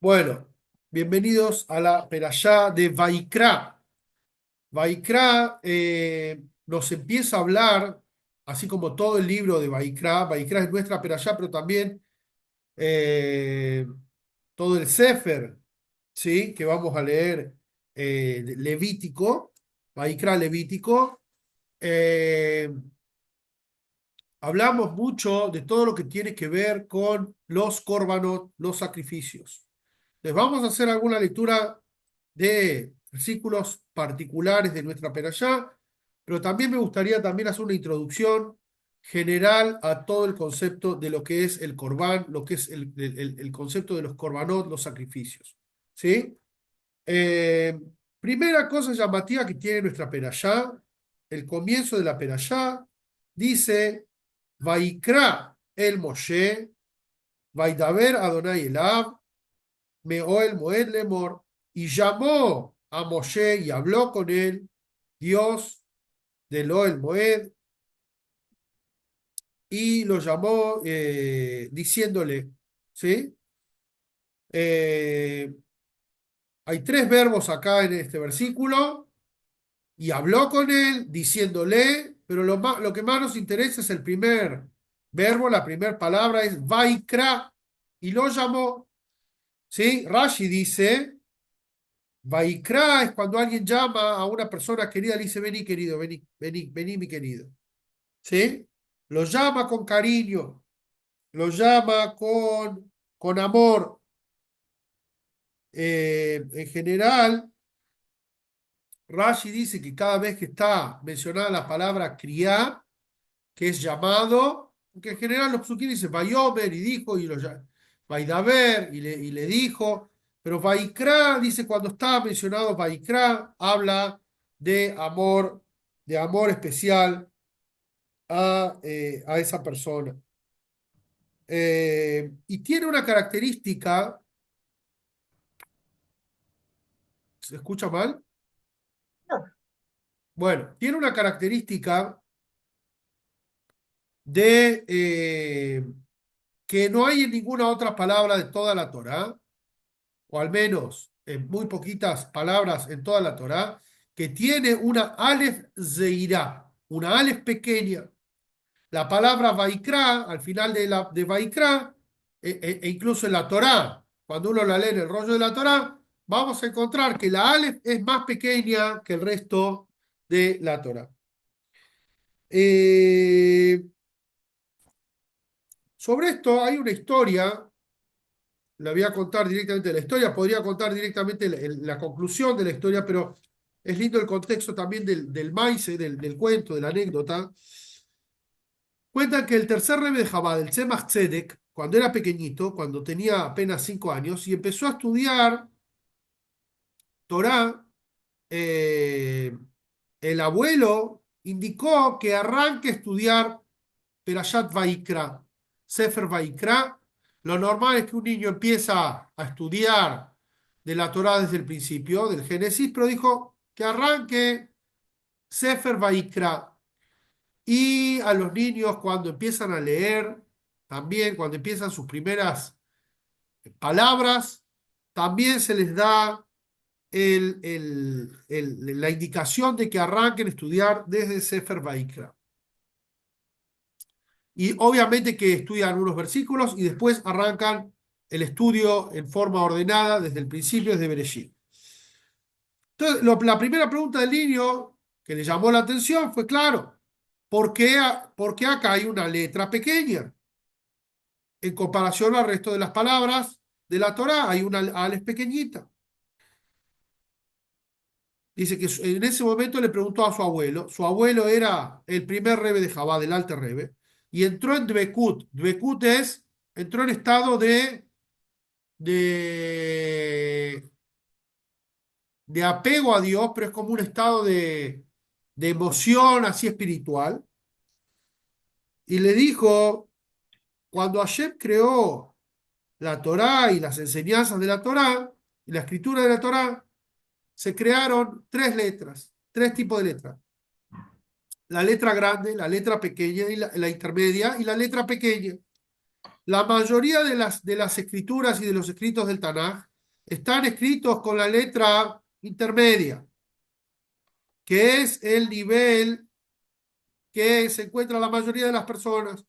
Bueno, bienvenidos a la Perashá de Vaikra. Vaikra nos empieza a hablar, así como todo el libro de Vaikra. Vaikra es nuestra Perashá, pero también eh, todo el Sefer, ¿sí? Que vamos a leer de Levítico, Vaikra Levítico. Eh, Hablamos mucho de todo lo que tiene que ver con los córbanos, los sacrificios. Les vamos a hacer alguna lectura de versículos particulares de nuestra perashá, pero también me gustaría también hacer una introducción general a todo el concepto de lo que es el corbán, lo que es el concepto de los corbanot, los sacrificios. ¿Sí? Eh, Primera cosa llamativa que tiene nuestra perashá, el comienzo de la perashá, dice, Vaikra el Moshe, Vaidaber Adonai Elav, Meoel Moed Lemor, y llamó a Moshe y habló con él, Dios del Oel Moed, y lo llamó diciéndole, ¿sí? Eh, Hay tres verbos acá en este versículo, y habló con él diciéndole, pero lo que más nos interesa es el primer verbo, la primera palabra es Vaikra, y lo llamó, ¿sí? Rashi dice, Vaikra es cuando alguien llama a una persona querida, le dice, vení querido, vení, vení, vení mi querido. ¿Sí? Lo llama con cariño, lo llama con amor. En general, Rashi dice que cada vez que está mencionada la palabra criá, que es llamado, porque en general los psukim dicen Vayomer y dijo, y lo Vaidaber y le dijo, pero Vaikra dice cuando está mencionado Vaikra, habla de amor especial a esa persona. Y tiene una característica, ¿se escucha mal? No. Bueno, tiene una característica de que no hay en ninguna otra palabra de toda la Torá, o al menos en muy poquitas palabras en toda la Torá, que tiene una Aleph Zeirá, una Aleph pequeña. La palabra Vaikra, al final de Vaikra, e incluso en la Torá, cuando uno la lee en el rollo de la Torá, vamos a encontrar que la Aleph es más pequeña que el resto de la Torá. Eh, Sobre esto hay una historia, la voy a contar directamente la historia, podría contar directamente la conclusión de la historia, pero es lindo el contexto también del maíz, del cuento, de la anécdota. Cuentan que el tercer rebbe de Chabad, el Tzemach Tzedek, cuando era pequeñito, cuando tenía apenas 5 años, y empezó a estudiar Torá, eh, el abuelo indicó que arranque a estudiar Perashat Vaikra, Sefer Vaikra. Lo normal es que un niño empieza a estudiar de la Torá desde el principio, del Génesis, pero dijo que arranque Sefer Vaikra. Y a los niños cuando empiezan a leer, también cuando empiezan sus primeras palabras, también se les da la indicación de que arranquen a estudiar desde Sefer Vaikra. Y obviamente que estudian unos versículos y después arrancan el estudio en forma ordenada desde el principio, desde Bereshit. Entonces, la primera pregunta del niño que le llamó la atención fue, claro, por qué acá hay una letra pequeña? En comparación al resto de las palabras de la Torá, hay una Aleph pequeñita. Dice que en ese momento le preguntó a su abuelo era el primer rebe de Jabá, del Alter Rebbe, y entró en Dvekut. Dvekut es, entró en estado de, de apego a Dios, pero es como un estado de emoción así espiritual. Y le dijo, cuando Hashem creó la Torá y las enseñanzas de la Torá, y la escritura de la Torá, se crearon tres letras, tres tipos de letras. La letra grande, la letra pequeña, y la intermedia y la letra pequeña. La mayoría de las escrituras y de los escritos del Tanaj están escritos con la letra intermedia, que es el nivel que se encuentra la mayoría de las personas.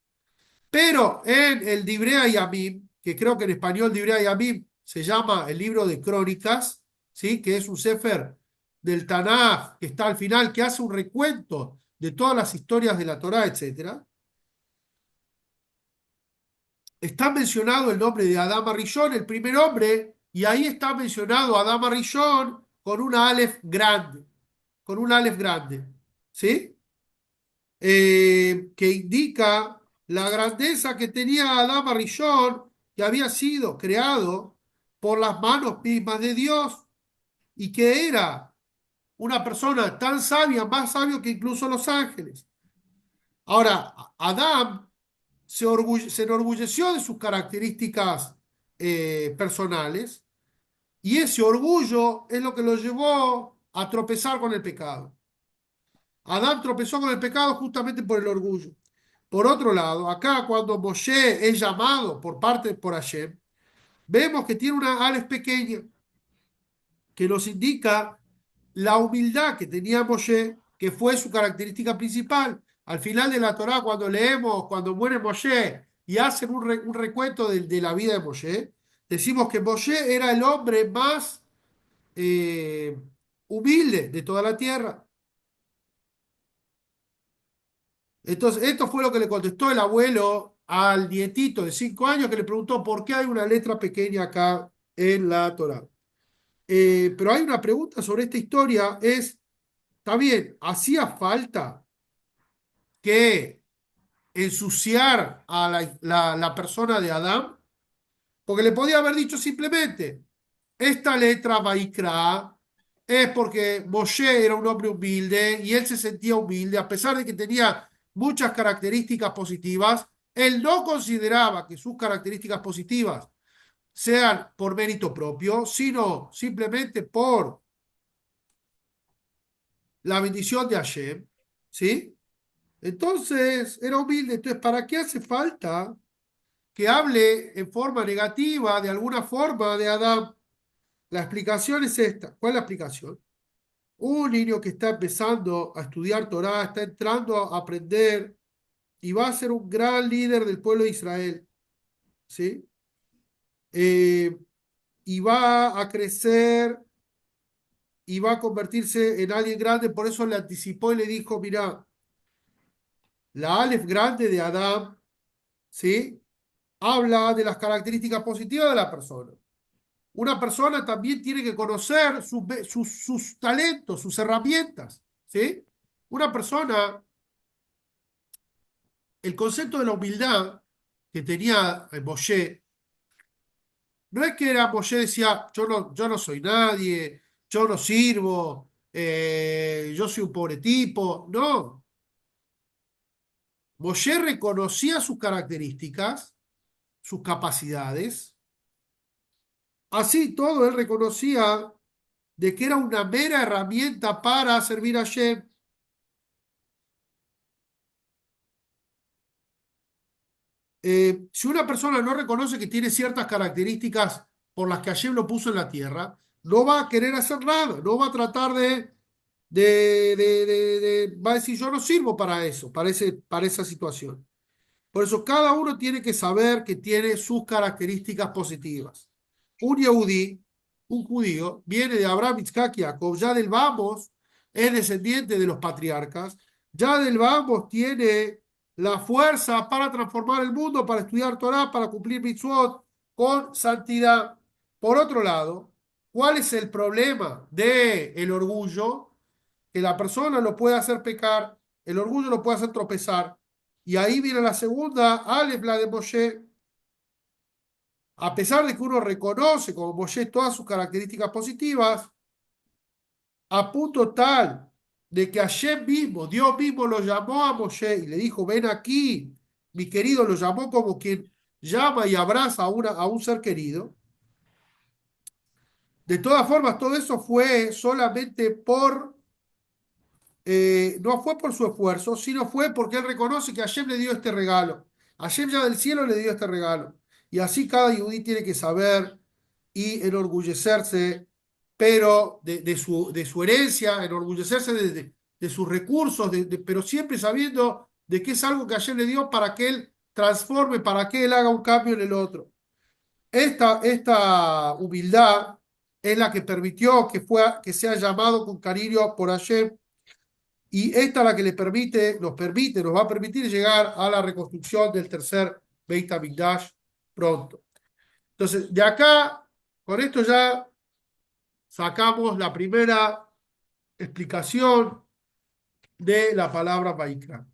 Pero en el Divrei Yamim, que creo que en español Divrei Yamim se llama el libro de Crónicas, ¿sí? Que es un sefer del Tanaj que está al final, que hace un recuento de todas las historias de la Torá, etcétera. Está mencionado el nombre de Adán Arishon, el primer hombre, y ahí está mencionado Adán Arishon con una Aleph grande, con un Aleph grande, ¿sí? Que indica la grandeza que tenía Adán Arishon, que había sido creado por las manos mismas de Dios y que era una persona tan sabia, más sabio que incluso los ángeles. Ahora, Adán se enorgulleció de sus características personales y ese orgullo es lo que lo llevó a tropezar con el pecado. Adán tropezó con el pecado justamente por el orgullo. Por otro lado, acá cuando Moshe es llamado por Hashem, vemos que tiene una aleph pequeña que nos indica la humildad que tenía Moshe, que fue su característica principal. Al final de la Torá, cuando leemos, cuando muere Moshe y hacen un recuento de la vida de Moshe, decimos que Moshe era el hombre más eh, humilde de toda la tierra. Entonces, esto fue lo que le contestó el abuelo al nietito de 5 años que le preguntó por qué hay una letra pequeña acá en la Torá. Pero hay una pregunta sobre esta historia, está bien, ¿hacía falta que ensuciar a la persona de Adán? Porque le podía haber dicho simplemente, esta letra Vaikra es porque Moshe era un hombre humilde y él se sentía humilde, a pesar de que tenía muchas características positivas, él no consideraba que sus características positivas sean por mérito propio, sino simplemente por la bendición de Hashem, ¿sí? Entonces, era humilde. Entonces, ¿para qué hace falta que hable en forma negativa, de alguna forma, de Adán? La explicación es esta. ¿Cuál es la explicación? Un niño que está empezando a estudiar Torah, está entrando a aprender y va a ser un gran líder del pueblo de Israel, ¿sí? Eh, y va a crecer y va a convertirse en alguien grande, por eso le anticipó y le dijo, mira, la Aleph grande de Adán, ¿sí? Habla de las características positivas de la persona. Una persona también tiene que conocer sus talentos, sus herramientas, ¿sí? Una persona, el concepto de la humildad que tenía Moshe, no es que era Moshe decía, yo no soy nadie, yo no sirvo, yo soy un pobre tipo. No, Moshe reconocía sus características, sus capacidades. Así todo, él reconocía de que era una mera herramienta para servir a Hashem. Si una persona no reconoce que tiene ciertas características por las que Hashem lo puso en la tierra, no va a querer hacer nada, no va a tratar va a decir, yo no sirvo para eso, para esa situación. Por eso cada uno tiene que saber que tiene sus características positivas. Un Yehudí, un judío, viene de Abraham, Isaac y Jacob, ya del vamos, es descendiente de los patriarcas, ya del vamos tiene la fuerza para transformar el mundo, para estudiar Torah, para cumplir mitzvot con santidad. Por otro lado, ¿cuál es el problema del orgullo? Que la persona lo puede hacer pecar, el orgullo lo puede hacer tropezar. Y ahí viene la segunda, Aleph, la de Moshe. A pesar de que uno reconoce como Moshe todas sus características positivas, a punto tal de que Hashem mismo, Dios mismo lo llamó a Moshe y le dijo, ven aquí, mi querido, lo llamó como quien llama y abraza a un ser querido. De todas formas, todo eso fue solamente no fue por su esfuerzo, sino fue porque él reconoce que Hashem le dio este regalo. Hashem ya del cielo le dio este regalo. Y así cada yudí tiene que saber y enorgullecerse, pero de su herencia, enorgullecerse de sus recursos, pero siempre sabiendo de que es algo que ayer le dio para que él transforme, para que él haga un cambio en el otro. Esta humildad es la que permitió que sea llamado con cariño por Hashem, y esta es la que nos va a permitir llegar a la reconstrucción del tercer Beit HaMikdash pronto. Entonces, de acá, con esto ya sacamos la primera explicación de la palabra Vaikra.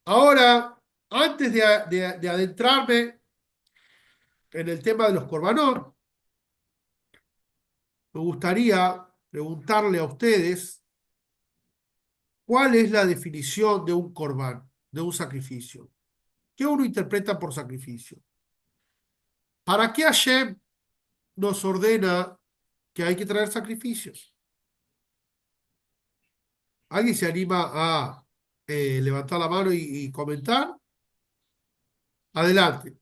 Ahora, antes de adentrarme en el tema de los korbanot, me gustaría preguntarle a ustedes cuál es la definición de un corbán, de un sacrificio. ¿Qué uno interpreta por sacrificio? ¿Para qué Hashem nos ordena que hay que traer sacrificios? ¿Alguien se anima a levantar la mano y comentar? Adelante,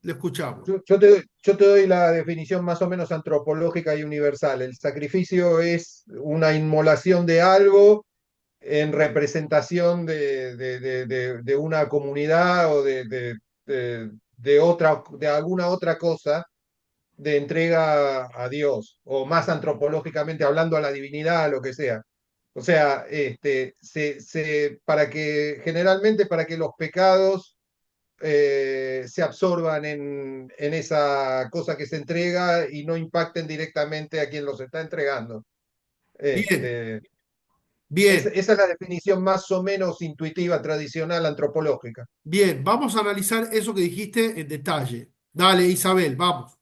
le escuchamos. Yo te doy la definición más o menos antropológica y universal. El sacrificio es una inmolación de algo en representación de una comunidad o de alguna otra cosa de entrega a Dios, o más antropológicamente hablando a la divinidad, a lo que sea. O sea, generalmente para que los pecados se absorban en esa cosa que se entrega y no impacten directamente a quien los está entregando. Bien, Este, bien, esa es la definición más o menos intuitiva, tradicional, antropológica. bien. Vamos a analizar eso que dijiste en detalle. Dale, Isabel, vamos.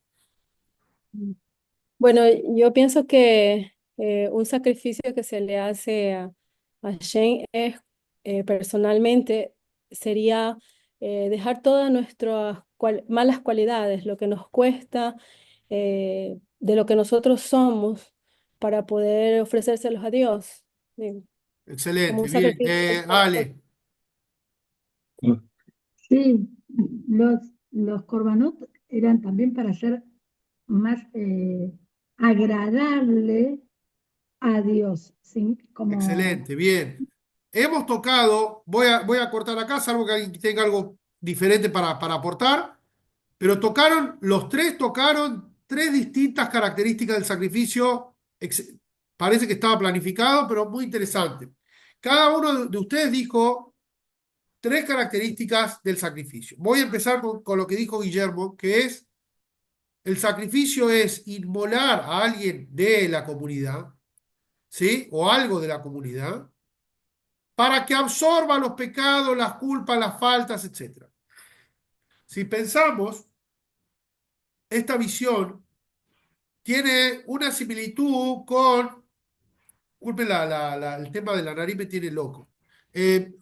Bueno, yo pienso que un sacrificio que se le hace a Shane es, personalmente, sería dejar todas nuestras malas cualidades, lo que nos cuesta, de lo que nosotros somos, para poder ofrecérselos a Dios, como Excelente, un bien. sacrificio. Ale, Sí, los korbanot eran también para ser más agradable a Dios, ¿sí? Como excelente, bien. Hemos tocado, voy a cortar acá, salvo que alguien tenga algo diferente para aportar, pero tocaron tres distintas características del sacrificio. Parece que estaba planificado, pero muy interesante. Cada uno de ustedes dijo tres características del sacrificio. Voy a empezar con lo que dijo Guillermo, que es el sacrificio es inmolar a alguien de la comunidad, ¿sí? O algo de la comunidad, para que absorba los pecados, las culpas, las faltas, etcétera. Si pensamos, esta visión tiene una similitud con, disculpen, el tema de la nariz me tiene loco. Tiene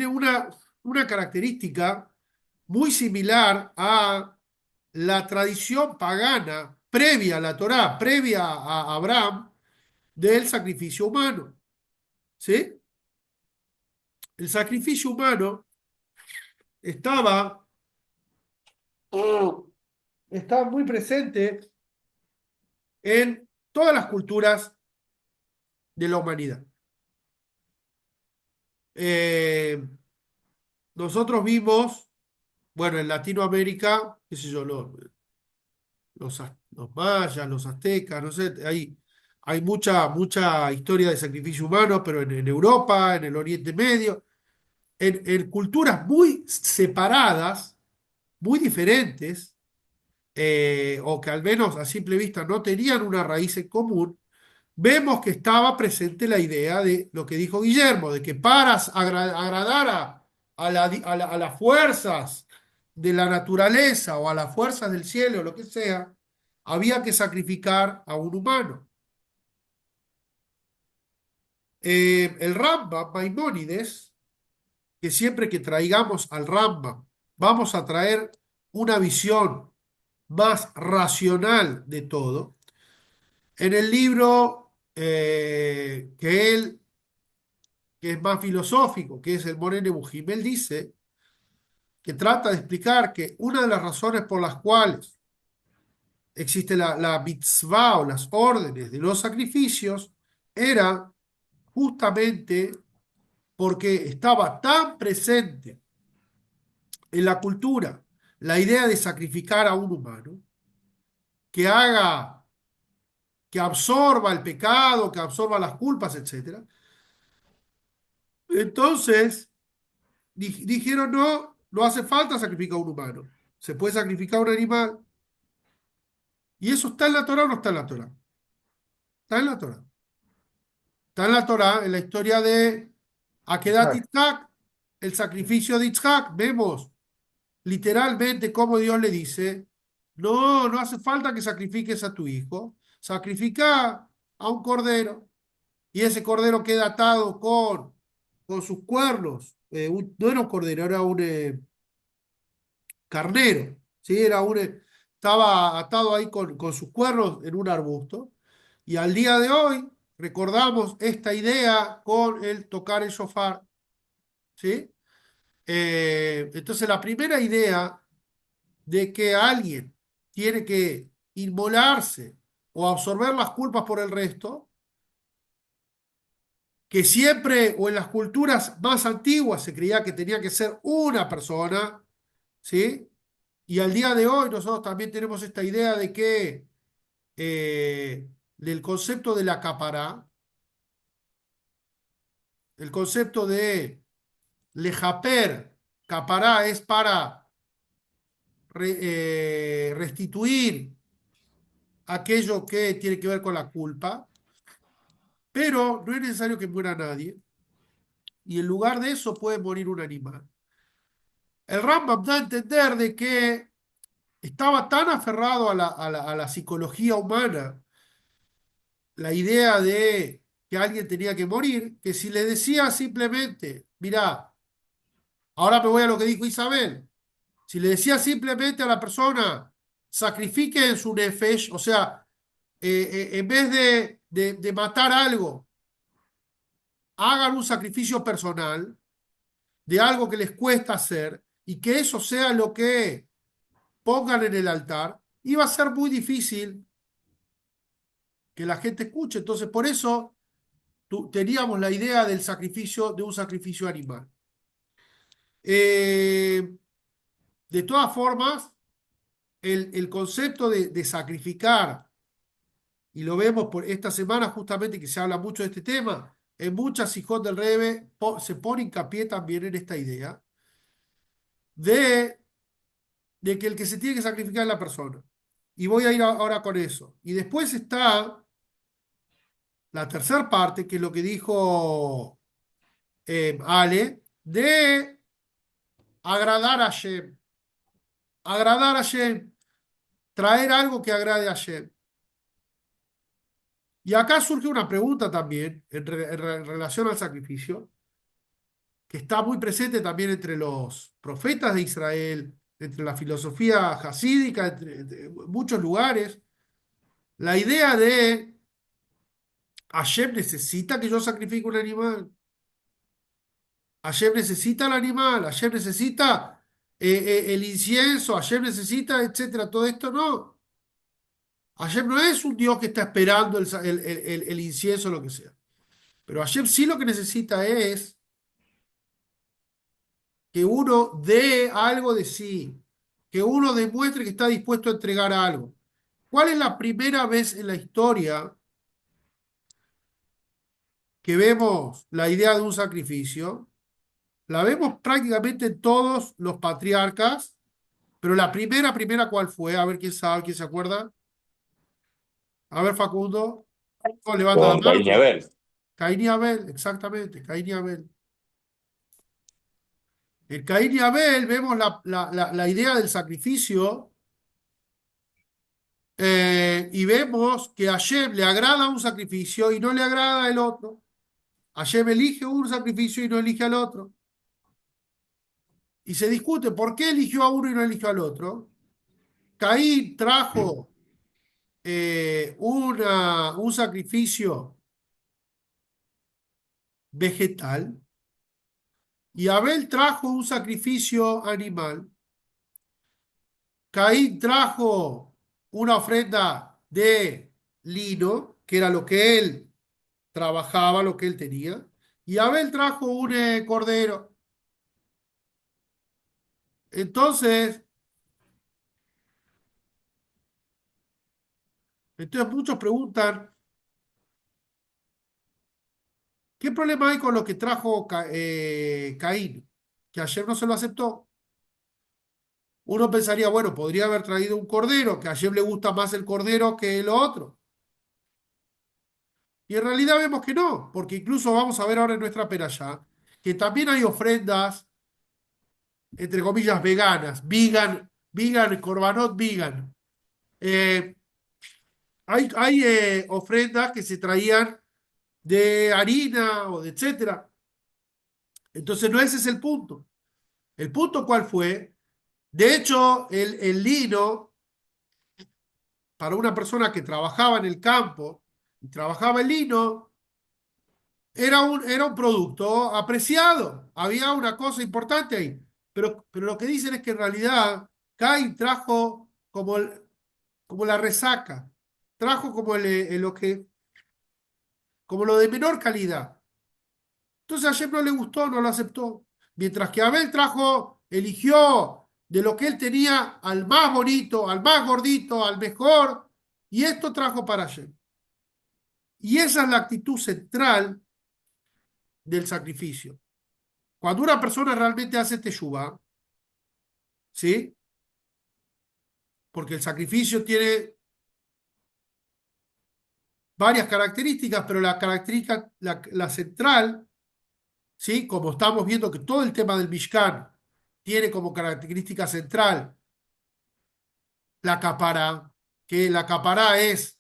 una característica muy similar a la tradición pagana previa a la Torá, previa a Abraham, del sacrificio humano. ¿Sí? El sacrificio humano estaba, estaba muy presente en todas las culturas de la humanidad. Eh, Nosotros vimos, bueno, en Latinoamérica, qué sé yo, los mayas, los aztecas, no sé, hay mucha historia de sacrificio humano, pero en Europa, en el Oriente Medio, en culturas muy separadas, muy diferentes, o que al menos a simple vista no tenían una raíz en común, vemos que estaba presente la idea de lo que dijo Guillermo, de que para agradar a las fuerzas de la naturaleza o a las fuerzas del cielo, o lo que sea, había que sacrificar a un humano. El Rambam, Maimónides, que siempre que traigamos al Rambam, vamos a traer una visión más racional de todo. En el libro que es más filosófico, que es el Morene Bujim, él dice que trata de explicar que una de las razones por las cuales existe la mitzvah o las órdenes de los sacrificios era justamente porque estaba tan presente en la cultura la idea de sacrificar a un humano que haga, que absorba el pecado, que absorba las culpas, etc. Entonces dijeron, no, no hace falta sacrificar a un humano, se puede sacrificar a un animal. ¿Y eso está en la Torá o no está en la Torá? Está en la Torá. Está en la Torá, en la historia de Akedat Isaac. Yitzhak, el sacrificio de Yitzhak. Vemos literalmente cómo Dios le dice, no, no hace falta que sacrifiques a tu hijo, sacrifica a un cordero. Y ese cordero queda atado con sus cuernos. No era un cordero, era un carnero. ¿Sí? Estaba atado ahí con sus cuernos en un arbusto. Y al día de hoy recordamos esta idea con el tocar el shofar. ¿Sí? Entonces la primera idea de que alguien tiene que inmolarse o absorber las culpas por el resto, que siempre o en las culturas más antiguas se creía que tenía que ser una persona, ¿sí? Y al día de hoy nosotros también tenemos esta idea de que del concepto de la capará, el concepto de lejaper, capará es para restituir aquello que tiene que ver con la culpa, pero no es necesario que muera nadie, y en lugar de eso puede morir un animal. El Rambam da a entender de que estaba tan aferrado a la psicología humana, la idea de que alguien tenía que morir, que si le decía simplemente, mirá, ahora me voy a lo que dijo Isabel, si le decía simplemente a la persona, sacrifique en su nefesh, o sea, en vez de matar algo, hagan un sacrificio personal de algo que les cuesta hacer y que eso sea lo que pongan en el altar, iba a ser muy difícil que la gente escuche. Entonces, por eso teníamos la idea del sacrificio, de un sacrificio animal. Eh, de todas formas, el concepto de sacrificar, y lo vemos por esta semana justamente que se habla mucho de este tema, en muchas hijos del Rebbe se pone hincapié también en esta idea de, de que el que se tiene que sacrificar es la persona. Y voy a ir ahora con eso. Y después está la tercera parte, que es lo que dijo Ale, de agradar a Hashem. Agradar a Hashem, traer algo que agrade a Hashem. Y acá surge una pregunta también en relación al sacrificio, que está muy presente también entre los profetas de Israel, entre la filosofía hasídica, entre muchos lugares. La idea de Hashem necesita que yo sacrifique un animal. Hashem necesita el animal, Hashem necesita el incienso, Hashem necesita, etcétera. Todo esto no. Hashem no es un Dios que está esperando el incienso o lo que sea. Pero Hashem sí lo que necesita es que uno dé algo de sí, que uno demuestre que está dispuesto a entregar algo. ¿Cuál es la primera vez en la historia que vemos la idea de un sacrificio? La vemos prácticamente en todos los patriarcas, pero la primera, ¿cuál fue? A ver quién sabe, quién se acuerda. A ver, Facundo. No, levanta la Con mano. Caín y Abel. Caín y Abel, exactamente, Caín y Abel. En Caín y Abel vemos la idea del sacrificio y vemos que a Hashem le agrada un sacrificio y no le agrada el otro. Hashem elige un sacrificio y no elige al otro. Y se discute por qué eligió a uno y no eligió al otro. Caín trajo un sacrificio vegetal y Abel trajo un sacrificio animal. Caín trajo una ofrenda de lino, que era lo que él trabajaba, lo que él tenía, y Abel trajo un cordero. Entonces, muchos preguntan, ¿qué problema hay con lo que trajo Caín? Que ayer no se lo aceptó. Uno pensaría, bueno, podría haber traído un cordero, que a Hashem le gusta más el cordero que lo otro. Y en realidad vemos que no, porque incluso vamos a ver ahora en nuestra perashá, que también hay ofrendas, entre comillas, veganas, vegan, korbanot vegan. Eh, hay ofrendas que se traían de harina o de etcétera. Entonces no ese es el punto. ¿El punto cuál fue? De hecho, el lino, para una persona que trabajaba en el campo y trabajaba el lino, era un producto apreciado. Había una cosa importante ahí. Pero lo que dicen es que en realidad Cain trajo como la resaca, trajo como lo de menor calidad. Entonces a Hashem no le gustó, no lo aceptó. Mientras que Abel eligió de lo que él tenía al más bonito, al más gordito, al mejor, y esto trajo para Hashem. Y esa es la actitud central del sacrificio. Cuando una persona realmente hace teshuvá, ¿sí? Porque el sacrificio tiene varias características, pero la característica, la central, ¿sí? Como estamos viendo que todo el tema del Mishkan tiene como característica central la capará, que la capará es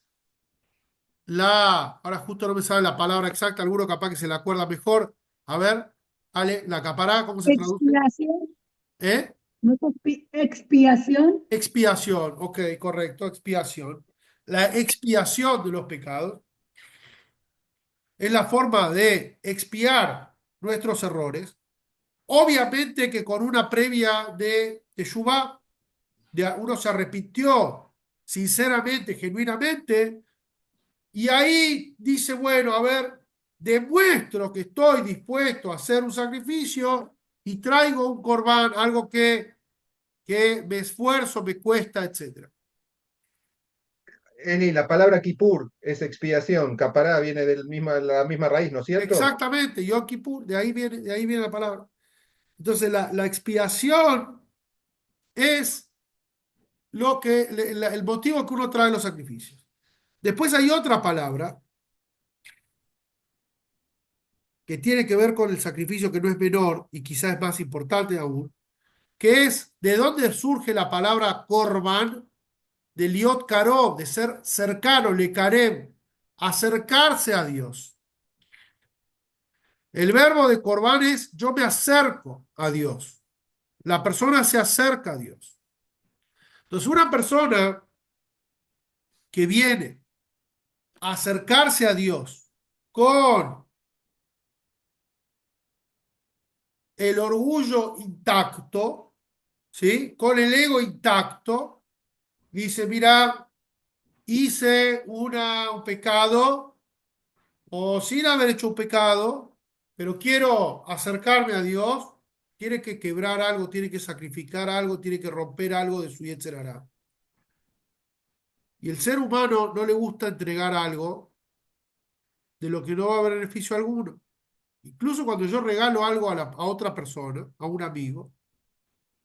ahora justo no me sabe la palabra exacta, alguno capaz que se la acuerda mejor. A ver, Ale, la capará, ¿cómo se traduce? Expiación, ¿Eh? ¿no es expiación? Expiación, ok, correcto, expiación. La expiación de los pecados es la forma de expiar nuestros errores. Obviamente que con una previa de teshuvá, uno se arrepintió sinceramente, genuinamente, y ahí dice, bueno, a ver, demuestro que estoy dispuesto a hacer un sacrificio y traigo un corbán, algo que me esfuerzo, me cuesta, etc. Eni, la palabra Kippur es expiación, capará viene de la misma raíz, ¿no es cierto? Exactamente, Yom Kippur, de ahí viene la palabra. Entonces, la expiación es el motivo que uno trae los sacrificios. Después hay otra palabra que tiene que ver con el sacrificio que no es menor y quizás es más importante aún, que es de dónde surge la palabra korban, de liot karov, de ser cercano, le karem, acercarse a Dios. El verbo de korban es yo me acerco a Dios. La persona se acerca a Dios. Entonces, una persona que viene a acercarse a Dios con el orgullo intacto, ¿sí? Con el ego intacto, dice, mira, hice un pecado o sin haber hecho un pecado, pero quiero acercarme a Dios, tiene que quebrar algo, tiene que sacrificar algo, tiene que romper algo de su Yetzer Hará. Y el ser humano no le gusta entregar algo de lo que no va a haber beneficio alguno. Incluso cuando yo regalo algo a otra persona, a un amigo,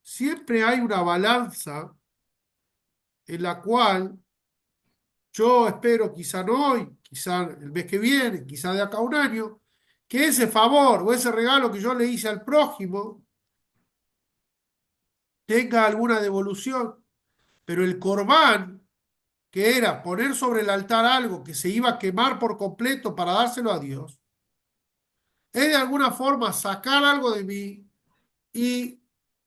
siempre hay una balanza en la cual yo espero, quizá no hoy, quizá el mes que viene, quizá de acá a un año, que ese favor o ese regalo que yo le hice al prójimo tenga alguna devolución. Pero el corbán, que era poner sobre el altar algo que se iba a quemar por completo para dárselo a Dios, es de alguna forma sacar algo de mí y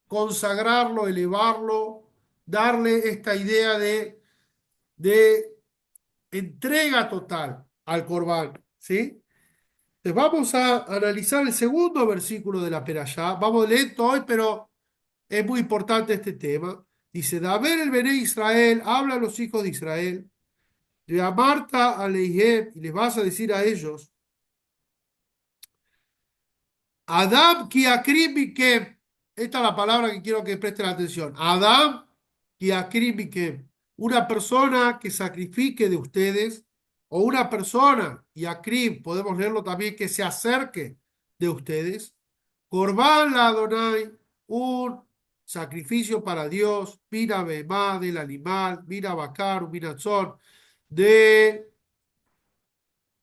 consagrarlo, elevarlo, darle esta idea de entrega total al corbán, ¿sí? Entonces vamos a analizar el segundo versículo de la Perashá. Vamos lento hoy, pero es muy importante este tema. Dice, Daber el Bené Israel, habla a los hijos de Israel, de Amarta a Leihem, y les vas a decir a ellos, Adam ki akrim mikem. Esta es la palabra que quiero que presten atención. Adam ki akrim mikem. Una persona que sacrifique de ustedes, o una persona, y akrim, podemos leerlo también, que se acerque de ustedes. Corbán la Adonai, un sacrificio para Dios, mina behemá del animal, mina bakar, mina tzon, de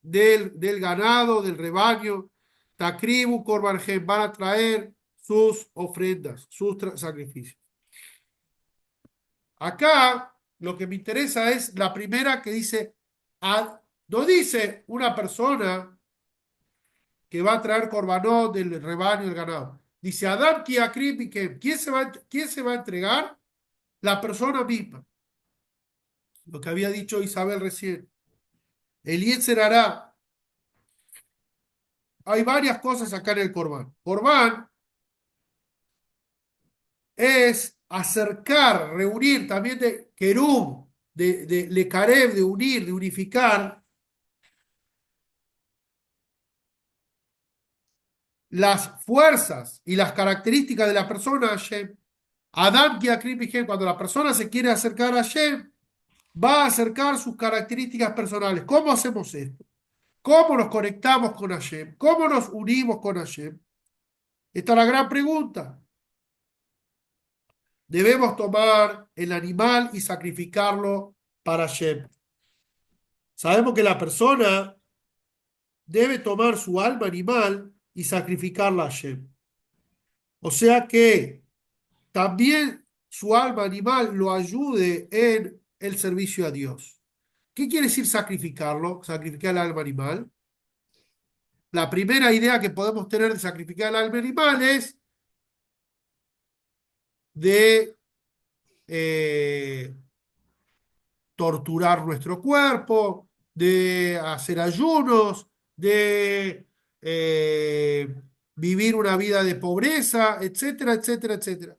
del ganado, del rebaño, Tacribu, Corbarjem, van a traer sus ofrendas, sus sacrificios. Acá lo que me interesa es la primera que dice, no dice una persona que va a traer corbanot del rebaño, del ganado. Dice Adam ki akrib Mikem. ¿Quién se va a entregar? La persona misma. Lo que había dicho Isabel recién. Eliezer hará. Hay varias cosas acá en el Corbán. Corbán es acercar, reunir, también de querub, de lecarev, de unir, de unificar las fuerzas y las características de la persona a Hashem. Adam ki akrim Mikem, cuando la persona se quiere acercar a Hashem, va a acercar sus características personales. ¿Cómo hacemos esto? ¿Cómo nos conectamos con Hashem? ¿Cómo nos unimos con Hashem? Esta es la gran pregunta. Debemos tomar el animal y sacrificarlo para Hashem. Sabemos que la persona debe tomar su alma animal y sacrificarla a Hashem. O sea que también su alma animal lo ayude en el servicio a Dios. ¿Qué quiere decir sacrificarlo? Sacrificar el alma animal. La primera idea que podemos tener de sacrificar el alma animal es de torturar nuestro cuerpo, de hacer ayunos, de vivir una vida de pobreza, etcétera, etcétera, etcétera.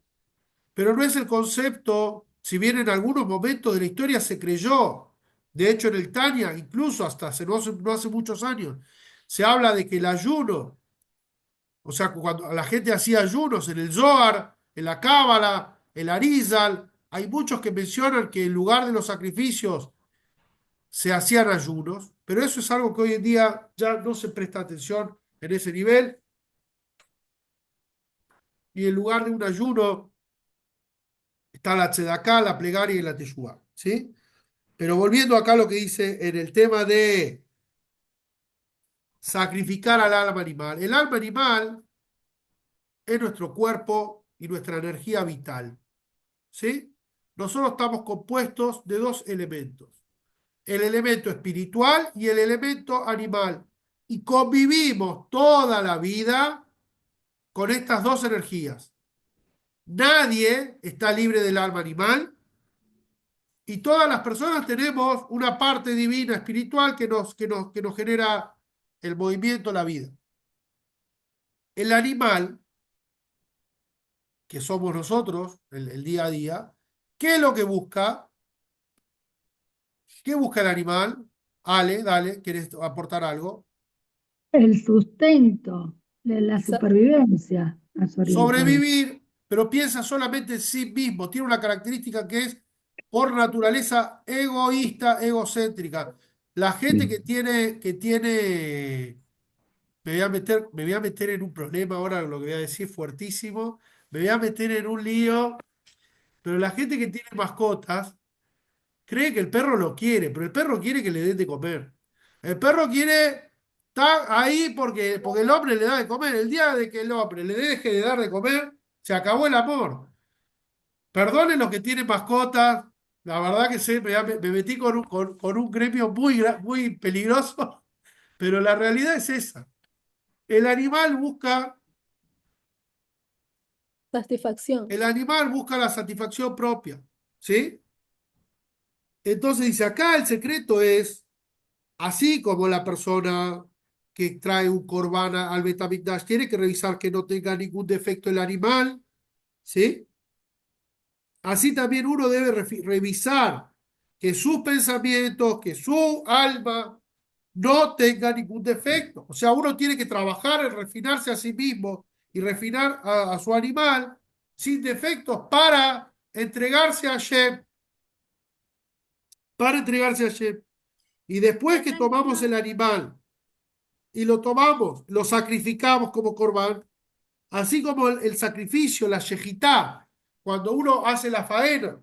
Pero no es el concepto, si bien en algunos momentos de la historia se creyó, de hecho en el Tania, incluso hasta no hace muchos años, se habla de que el ayuno, o sea, cuando la gente hacía ayunos en el Zohar, en la Cábala, el Arizal, hay muchos que mencionan que en lugar de los sacrificios se hacían ayunos, pero eso es algo que hoy en día ya no se presta atención en ese nivel, y en lugar de un ayuno está la tzedaká, la plegaria y la teshuvá, ¿sí? Pero volviendo acá a lo que dice en el tema de sacrificar al alma animal. El alma animal es nuestro cuerpo y nuestra energía vital, ¿sí? Nosotros estamos compuestos de dos elementos, el elemento espiritual y el elemento animal, y convivimos toda la vida con estas dos energías. Nadie está libre del alma animal y todas las personas tenemos una parte divina espiritual que nos genera el movimiento, la vida. El animal, que somos nosotros, el día a día, ¿qué es lo que busca? ¿Qué busca el animal? Ale, dale, ¿quieres aportar algo? El sustento de la supervivencia más oriental. Sobrevivir, pero piensa solamente en sí mismo. Tiene una característica que es, por naturaleza, egoísta, egocéntrica. La gente que tiene, me voy a meter en un problema ahora, lo que voy a decir fuertísimo, me voy a meter en un lío, pero la gente que tiene mascotas cree que el perro lo quiere, pero el perro quiere que le den de comer. El perro quiere estar ahí porque el hombre le da de comer. El día de que el hombre le deje de dar de comer, se acabó el amor. Perdonen los que tienen mascotas. La verdad que sí, me metí con un gremio muy peligroso, pero la realidad es esa. El animal busca, Satisfacción. el animal busca la satisfacción propia, ¿sí? Entonces dice acá el secreto es, así como la persona que trae un corbán al Betamigdash, tiene que revisar que no tenga ningún defecto el animal, ¿sí? Así también uno debe revisar que sus pensamientos, que su alma no tenga ningún defecto. O sea, uno tiene que trabajar en refinarse a sí mismo y refinar a su animal sin defectos entregarse a Hashem, para entregarse a Hashem. Y después que tomamos el animal y lo tomamos, lo sacrificamos como corbán, así como el sacrificio, la shejitá, cuando uno hace la faena,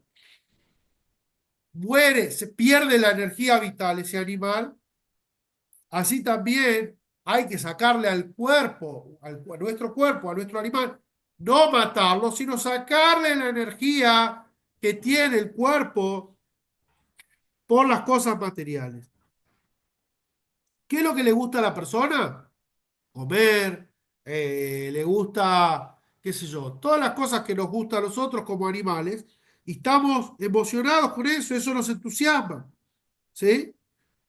muere, se pierde la energía vital ese animal, así también hay que sacarle al cuerpo, a nuestro cuerpo, a nuestro animal, no matarlo, sino sacarle la energía que tiene el cuerpo por las cosas materiales. ¿Qué es lo que le gusta a la persona? Comer, le gusta, qué sé yo, todas las cosas que nos gustan a nosotros como animales, y estamos emocionados con eso, eso nos entusiasma, ¿sí?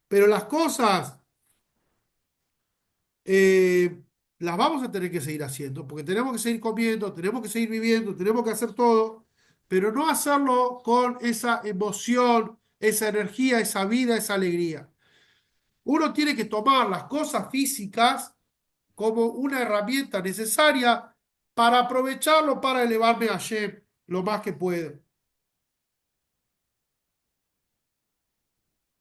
Pero las cosas eh, las vamos a tener que seguir haciendo, porque tenemos que seguir comiendo, tenemos que seguir viviendo, tenemos que hacer todo, pero no hacerlo con esa emoción, esa energía, esa vida, esa alegría. Uno tiene que tomar las cosas físicas como una herramienta necesaria para aprovecharlo para elevarme a Hashem lo más que puedo.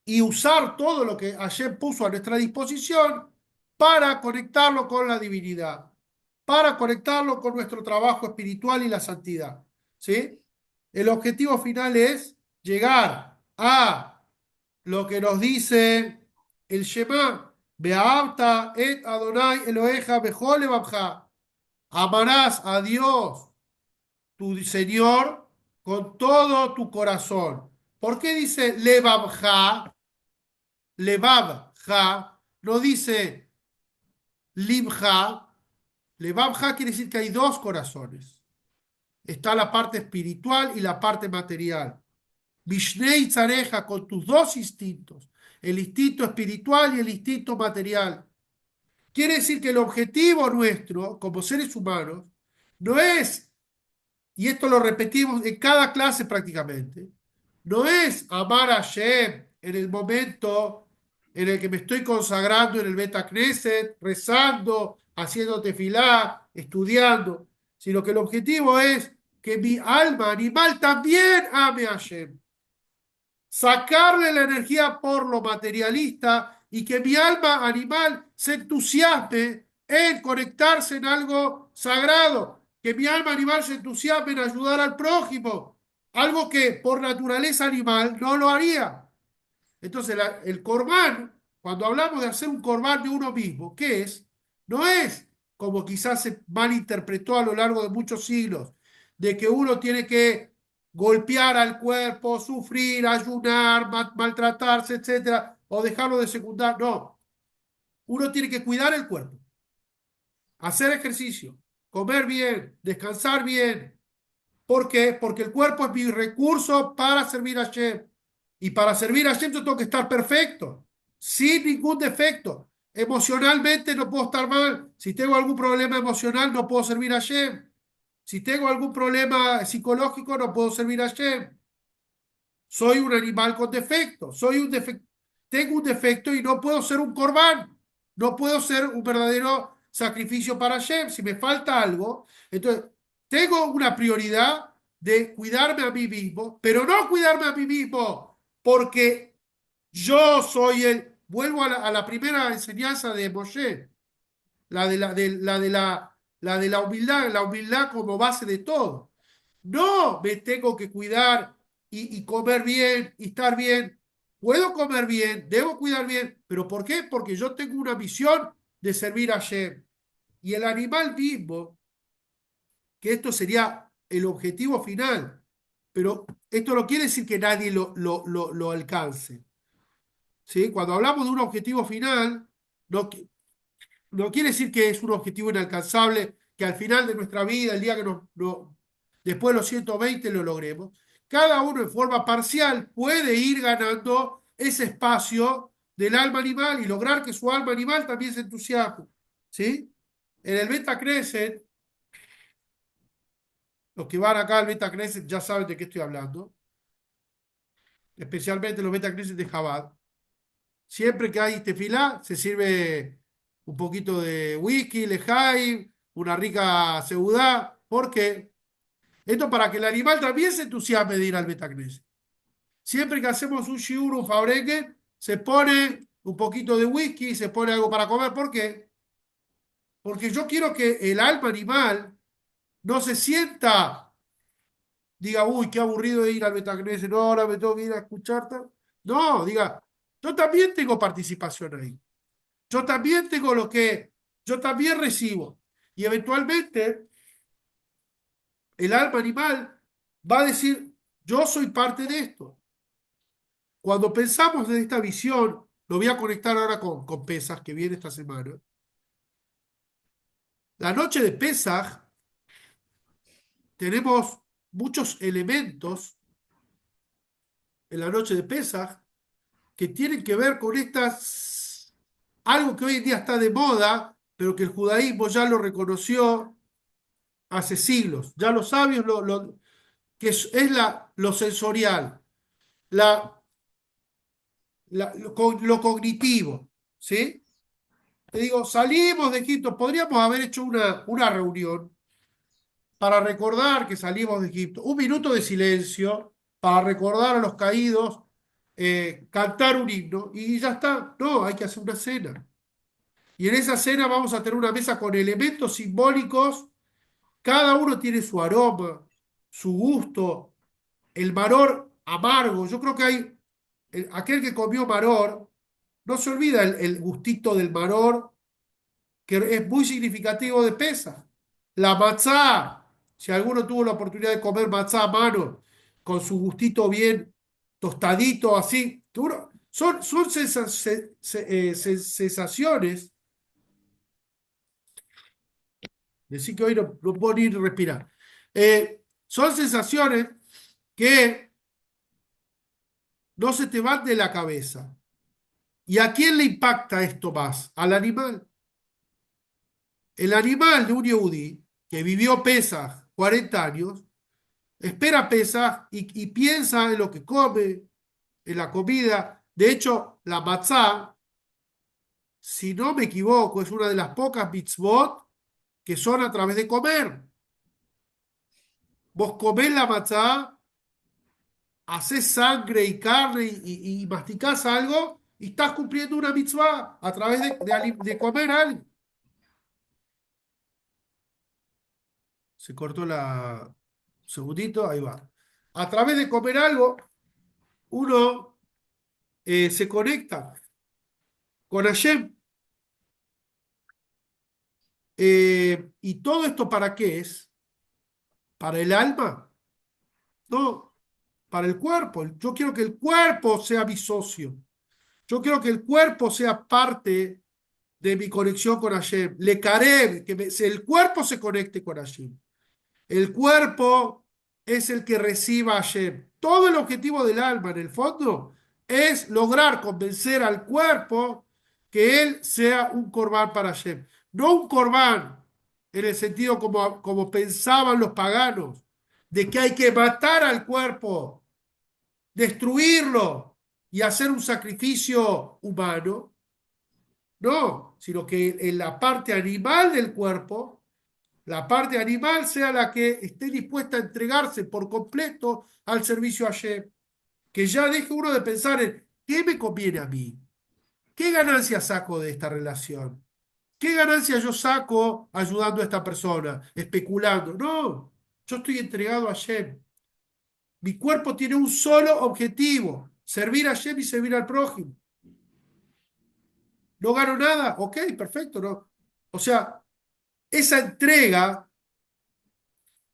Y usar todo lo que Hashem puso a nuestra disposición para conectarlo con la divinidad, para conectarlo con nuestro trabajo espiritual y la santidad. ¿Sí? El objetivo final es llegar a lo que nos dice el Shema, Be'avta et Adonai Eloheja bechol levavcha. Amarás a Dios, tu Señor, con todo tu corazón. ¿Por qué dice levavcha? Levavcha no dice libja. Levavcha quiere decir que hay dos corazones. Está la parte espiritual y la parte material. Vishnei Tzareja, con tus dos instintos, el instinto espiritual y el instinto material. Quiere decir que el objetivo nuestro, como seres humanos, no es, y esto lo repetimos en cada clase prácticamente, no es amar a Hashem en el momento en el que me estoy consagrando en el Beta Knesset, rezando, haciendo tefilá, estudiando, sino que el objetivo es que mi alma animal también ame a Hashem. Sacarle la energía por lo materialista y que mi alma animal se entusiasme en conectarse en algo sagrado, que mi alma animal se entusiasme en ayudar al prójimo, algo que por naturaleza animal no lo haría. Entonces el corbán, cuando hablamos de hacer un corbán de uno mismo, ¿qué es? No es como quizás se malinterpretó a lo largo de muchos siglos, de que uno tiene que golpear al cuerpo, sufrir, ayunar, maltratarse, etcétera, o dejarlo de secundar. No, uno tiene que cuidar el cuerpo, hacer ejercicio, comer bien, descansar bien. ¿Por qué? Porque el cuerpo es mi recurso para servir a Hashem. Y para servir a Hashem yo tengo que estar perfecto, sin ningún defecto. Emocionalmente no puedo estar mal. Si tengo algún problema emocional no puedo servir a Hashem. Si tengo algún problema psicológico no puedo servir a Hashem. Soy un animal con defecto. Tengo un defecto y no puedo ser un corbán. No puedo ser un verdadero sacrificio para Hashem. Si me falta algo, entonces tengo una prioridad de cuidarme a mí mismo, pero no cuidarme a mí mismo porque yo soy el... Vuelvo a la primera enseñanza de Moshe, la humildad como base de todo. No me tengo que cuidar y comer bien y estar bien. Puedo comer bien, debo cuidar bien, pero ¿por qué? Porque yo tengo una misión de servir a Hashem. Y el animal mismo, que esto sería el objetivo final, pero esto no quiere decir que nadie lo alcance. ¿Sí? Cuando hablamos de un objetivo final, no, no quiere decir que es un objetivo inalcanzable, que al final de nuestra vida, el día que después de los 120 lo logremos. Cada uno en forma parcial puede ir ganando ese espacio del alma animal y lograr que su alma animal también se entusiasme. ¿Sí? En el Beta Crescent, los que van acá al Beta Crescent ya saben de qué estoy hablando, especialmente los Beta Crescent de Chabad. Siempre que hay tefilá, se sirve un poquito de whisky, lejaim, una rica seudá. ¿Por qué? Esto para que el animal también se entusiasme de ir al Beta Crescent. Siempre que hacemos un shiur, un fabreque, se pone un poquito de whisky, se pone algo para comer. ¿Por qué? Porque yo quiero que el alma animal no se sienta, diga, uy, qué aburrido de ir al Betacneset, no, ahora me tengo que ir a escucharte. No, diga, yo también tengo participación ahí. Yo también tengo yo también recibo. Y eventualmente el alma animal va a decir, yo soy parte de esto. Cuando pensamos en esta visión, lo voy a conectar ahora con Pesaj, que viene esta semana. La noche de Pesaj tenemos muchos elementos en la noche de Pesaj que tienen que ver con algo que hoy en día está de moda, pero que el judaísmo ya lo reconoció hace siglos. Ya los sabios que es lo sensorial, la, lo cognitivo, ¿sí? Te digo, salimos de Egipto, podríamos haber hecho una reunión para recordar que salimos de Egipto, un minuto de silencio para recordar a los caídos, cantar un himno y ya está. No, hay que hacer una cena. Y en esa cena vamos a tener una mesa con elementos simbólicos. Cada uno tiene su aroma, su gusto, el maror amargo. Yo creo que aquel que comió maror, no se olvida el gustito del maror, que es muy significativo de Pesaj. La matzá, si alguno tuvo la oportunidad de comer matzá a mano, con su gustito bien tostadito, así, son sensaciones, decir que hoy no puedo ni respirar. Son sensaciones que no se te van de la cabeza. ¿Y a quién le impacta esto más? Al animal. El animal de un yehudí que vivió Pesaj 40 años, espera Pesaj y piensa en lo que come, en la comida. De hecho, la matzá, si no me equivoco, es una de las pocas mitzvot que son a través de comer. Vos comés la matzá, haces sangre y carne y masticás algo y estás cumpliendo una mitzvah a través de comer algo. Se cortó la... Segundito, ahí va. A través de comer algo, uno se conecta con Hashem. ¿Y todo esto para qué es? ¿Para el alma? No, para el cuerpo. Yo quiero que el cuerpo sea mi socio. Yo quiero que el cuerpo sea parte de mi conexión con Hashem. Le caré, el cuerpo se conecte con Hashem. El cuerpo es el que reciba a Hashem. Todo el objetivo del alma, en el fondo, es lograr convencer al cuerpo que él sea un corbán para Hashem. No un corbán en el sentido como pensaban los paganos, de que hay que matar al cuerpo, destruirlo y hacer un sacrificio humano. No, sino que en la parte animal del cuerpo, la parte animal sea la que esté dispuesta a entregarse por completo al servicio a Hashem. Que ya deje uno de pensar en qué me conviene a mí, qué ganancia saco de esta relación, qué ganancia yo saco ayudando a esta persona, especulando. No, yo estoy entregado a Hashem. Mi cuerpo tiene un solo objetivo, servir a Hashem y servir al prójimo. ¿No gano nada? Ok, perfecto, ¿no? O sea, esa entrega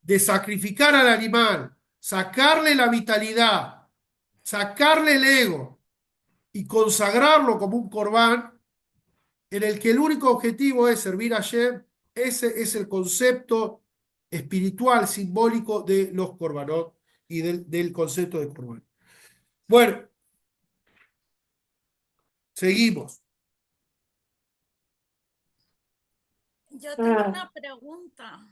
de sacrificar al animal, sacarle la vitalidad, sacarle el ego y consagrarlo como un corbán en el que el único objetivo es servir a Hashem, ese es el concepto espiritual, simbólico de los corbanot y del concepto de corbán. Bueno, Seguimos. Yo tengo una pregunta.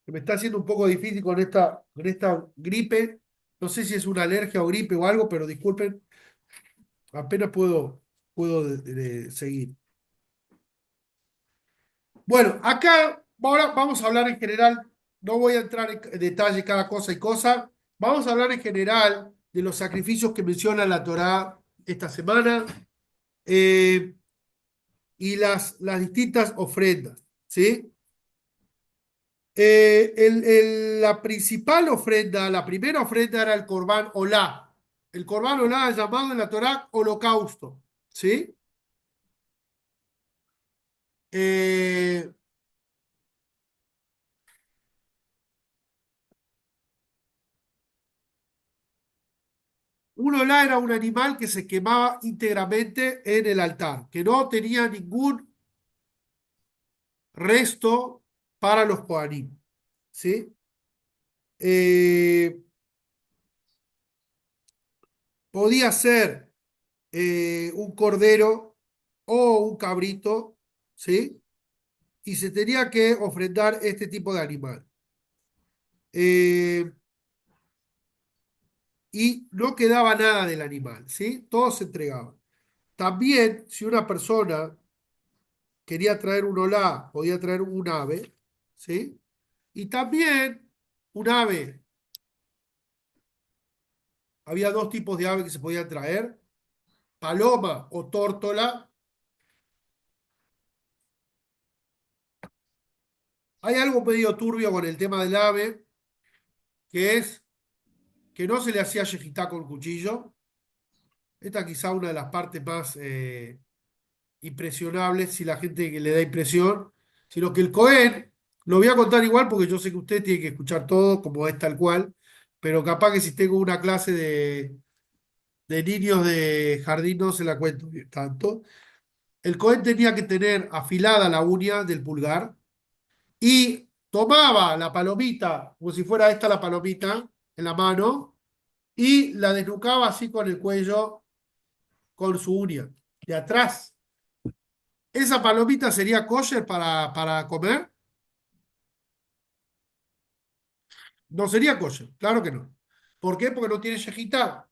Me está haciendo un poco difícil con esta gripe. No sé si es una alergia o gripe o algo, pero disculpen, apenas puedo seguir. Bueno, acá ahora vamos a hablar en general, no voy a entrar en detalle cada cosa y cosa, vamos a hablar en general de los sacrificios que menciona la Torá esta semana y las distintas ofrendas, ¿sí? La principal ofrenda, la primera ofrenda era el Corbán Olá. El Corbán Olá es llamado en la Torá holocausto, ¿sí? Eh, Un olá era un animal que se quemaba íntegramente en el altar, que no tenía ningún resto para los kohanim, ¿sí? Eh, Podía ser un cordero o un cabrito, ¿sí? Y se tenía que ofrendar este tipo de animal. Eh, y no quedaba nada del animal, ¿sí? Todo se entregaba. También, si una persona quería traer un olá, podía traer un ave, ¿sí? Y también un ave. Había dos tipos de ave que se podían traer, paloma o tórtola. Hay algo medio turbio con el tema del ave, que es que no se le hacía yejitá con cuchillo. Esta quizá una de las partes más impresionables, si la gente que le da impresión, sino que el Cohen, lo voy a contar igual porque yo sé que usted tiene que escuchar todo como es tal cual, pero capaz que si tengo una clase de niños de jardín no se la cuento tanto. El Cohen tenía que tener afilada la uña del pulgar y tomaba la palomita, como si fuera esta la palomita, en la mano, y la desnucaba así con el cuello, con su uña, de atrás. ¿Esa palomita sería kosher para comer? No sería kosher, claro que no. ¿Por qué? Porque no tiene shejitá.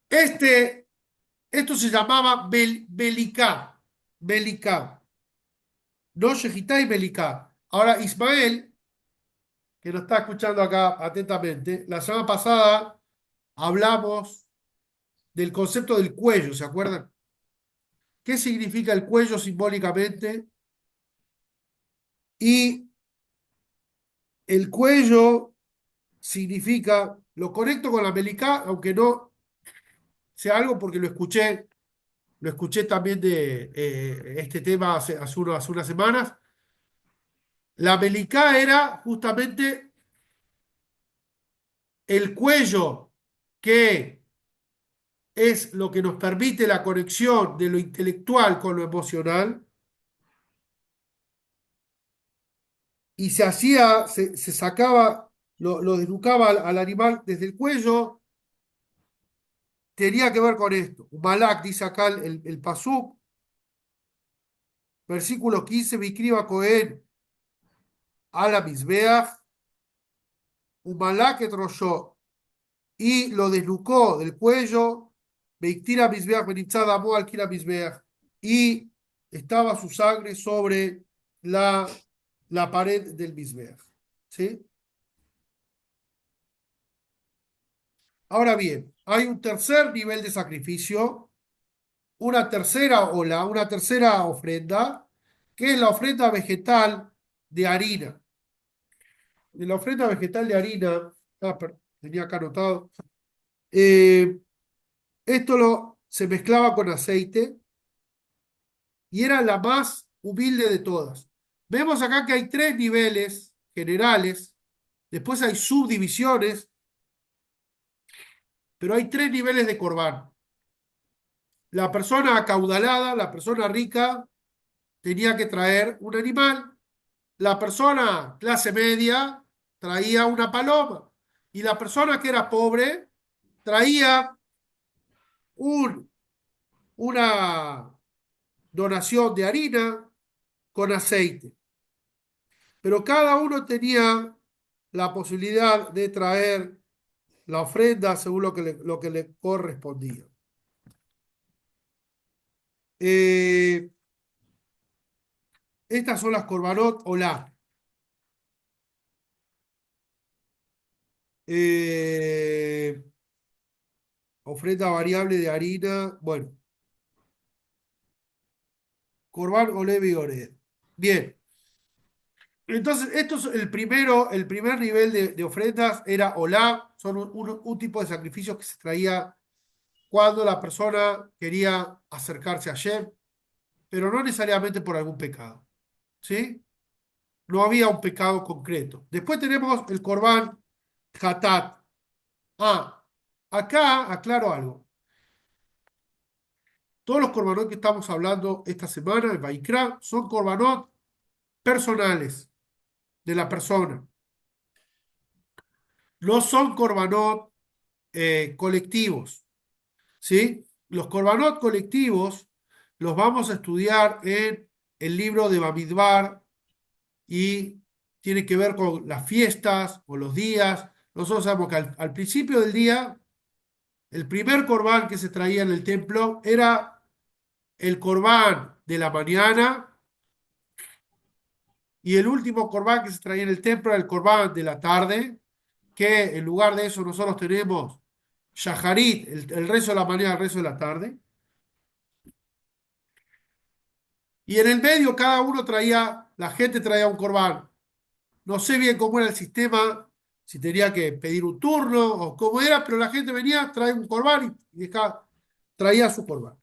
Esto se llamaba belicá, belicá, no shejitá y belicá. Ahora, Ismael, que nos está escuchando acá atentamente, la semana pasada hablamos del concepto del cuello, ¿se acuerdan? ¿Qué significa el cuello simbólicamente? Y el cuello significa, lo conecto con la belicá, aunque no sea algo porque lo escuché también de este tema hace unas semanas. La belicá era justamente el cuello que es lo que nos permite la conexión de lo intelectual con lo emocional y se sacaba, lo desnucaba al animal desde el cuello, tenía que ver con esto. Malak dice acá el Pasuk, versículo 15, Vikriba Cohen, ala Mizbeach, Malak etroyó, y lo desnucó del cuello, Veiktira Mizbeach, Benitzada Amo al Kira Mizbeach, y estaba su sangre sobre la pared del Mizbeach. ¿Sí? Ahora bien, hay un tercer nivel de sacrificio, una tercera ola, una tercera ofrenda, que es la ofrenda vegetal de harina. En la ofrenda vegetal de harina, tenía acá anotado, eh, se mezclaba con aceite y era la más humilde de todas. Vemos acá que hay tres niveles generales, después hay subdivisiones, pero hay tres niveles de corbán. La persona acaudalada, la persona rica, tenía que traer un animal. La persona clase media traía una paloma. Y la persona que era pobre traía una donación de harina con aceite. Pero cada uno tenía la posibilidad de traer la ofrenda según lo que le correspondía. Estas son las korbanot olá. Ofrenda variable de harina. Bueno. Korban olé vigoré. Bien. Entonces, esto es el primer nivel de ofrendas era olá. Son un tipo de sacrificio que se traía cuando la persona quería acercarse a Hashem, pero no necesariamente por algún pecado. ¿Sí? No había un pecado concreto. Después tenemos el Korban Hatat. Acá aclaro algo. Todos los korbanot que estamos hablando esta semana, el Vaikra, son korbanot personales de la persona. No son korbanot colectivos. ¿Sí? Los korbanot colectivos los vamos a estudiar en el libro de Bamidbar y tiene que ver con las fiestas o los días. Nosotros sabemos que al principio del día, el primer corbán que se traía en el templo era el corbán de la mañana y el último corbán que se traía en el templo era el corbán de la tarde, que en lugar de eso nosotros tenemos Shaharit, el rezo de la mañana, el rezo de la tarde. Y en el medio cada uno traía, la gente traía un corbán. No sé bien cómo era el sistema, si tenía que pedir un turno o cómo era, pero la gente venía, traía un corbán y traía su corbán.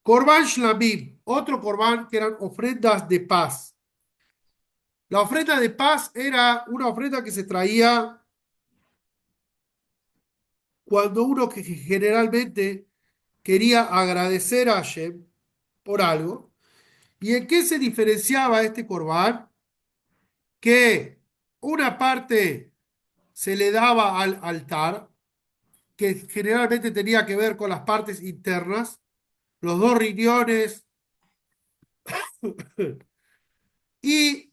Corbán Shlamim, otro corbán que eran ofrendas de paz. La ofrenda de paz era una ofrenda que se traía cuando uno que generalmente quería agradecer a Hashem por algo. ¿Y en qué se diferenciaba este corbán? Que una parte se le daba al altar, que generalmente tenía que ver con las partes internas, los dos riñones, y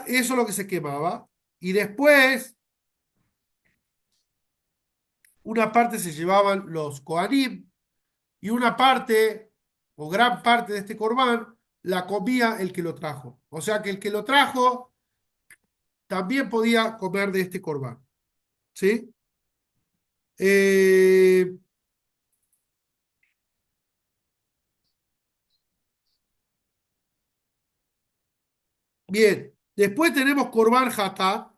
eso es lo que se quemaba. Y después, una parte se llevaban los Kohanim, y una parte, o gran parte de este corbán, la comía el que lo trajo. O sea que el que lo trajo también podía comer de este corbán. ¿Sí? Eh, Bien, después tenemos Corban Hatá,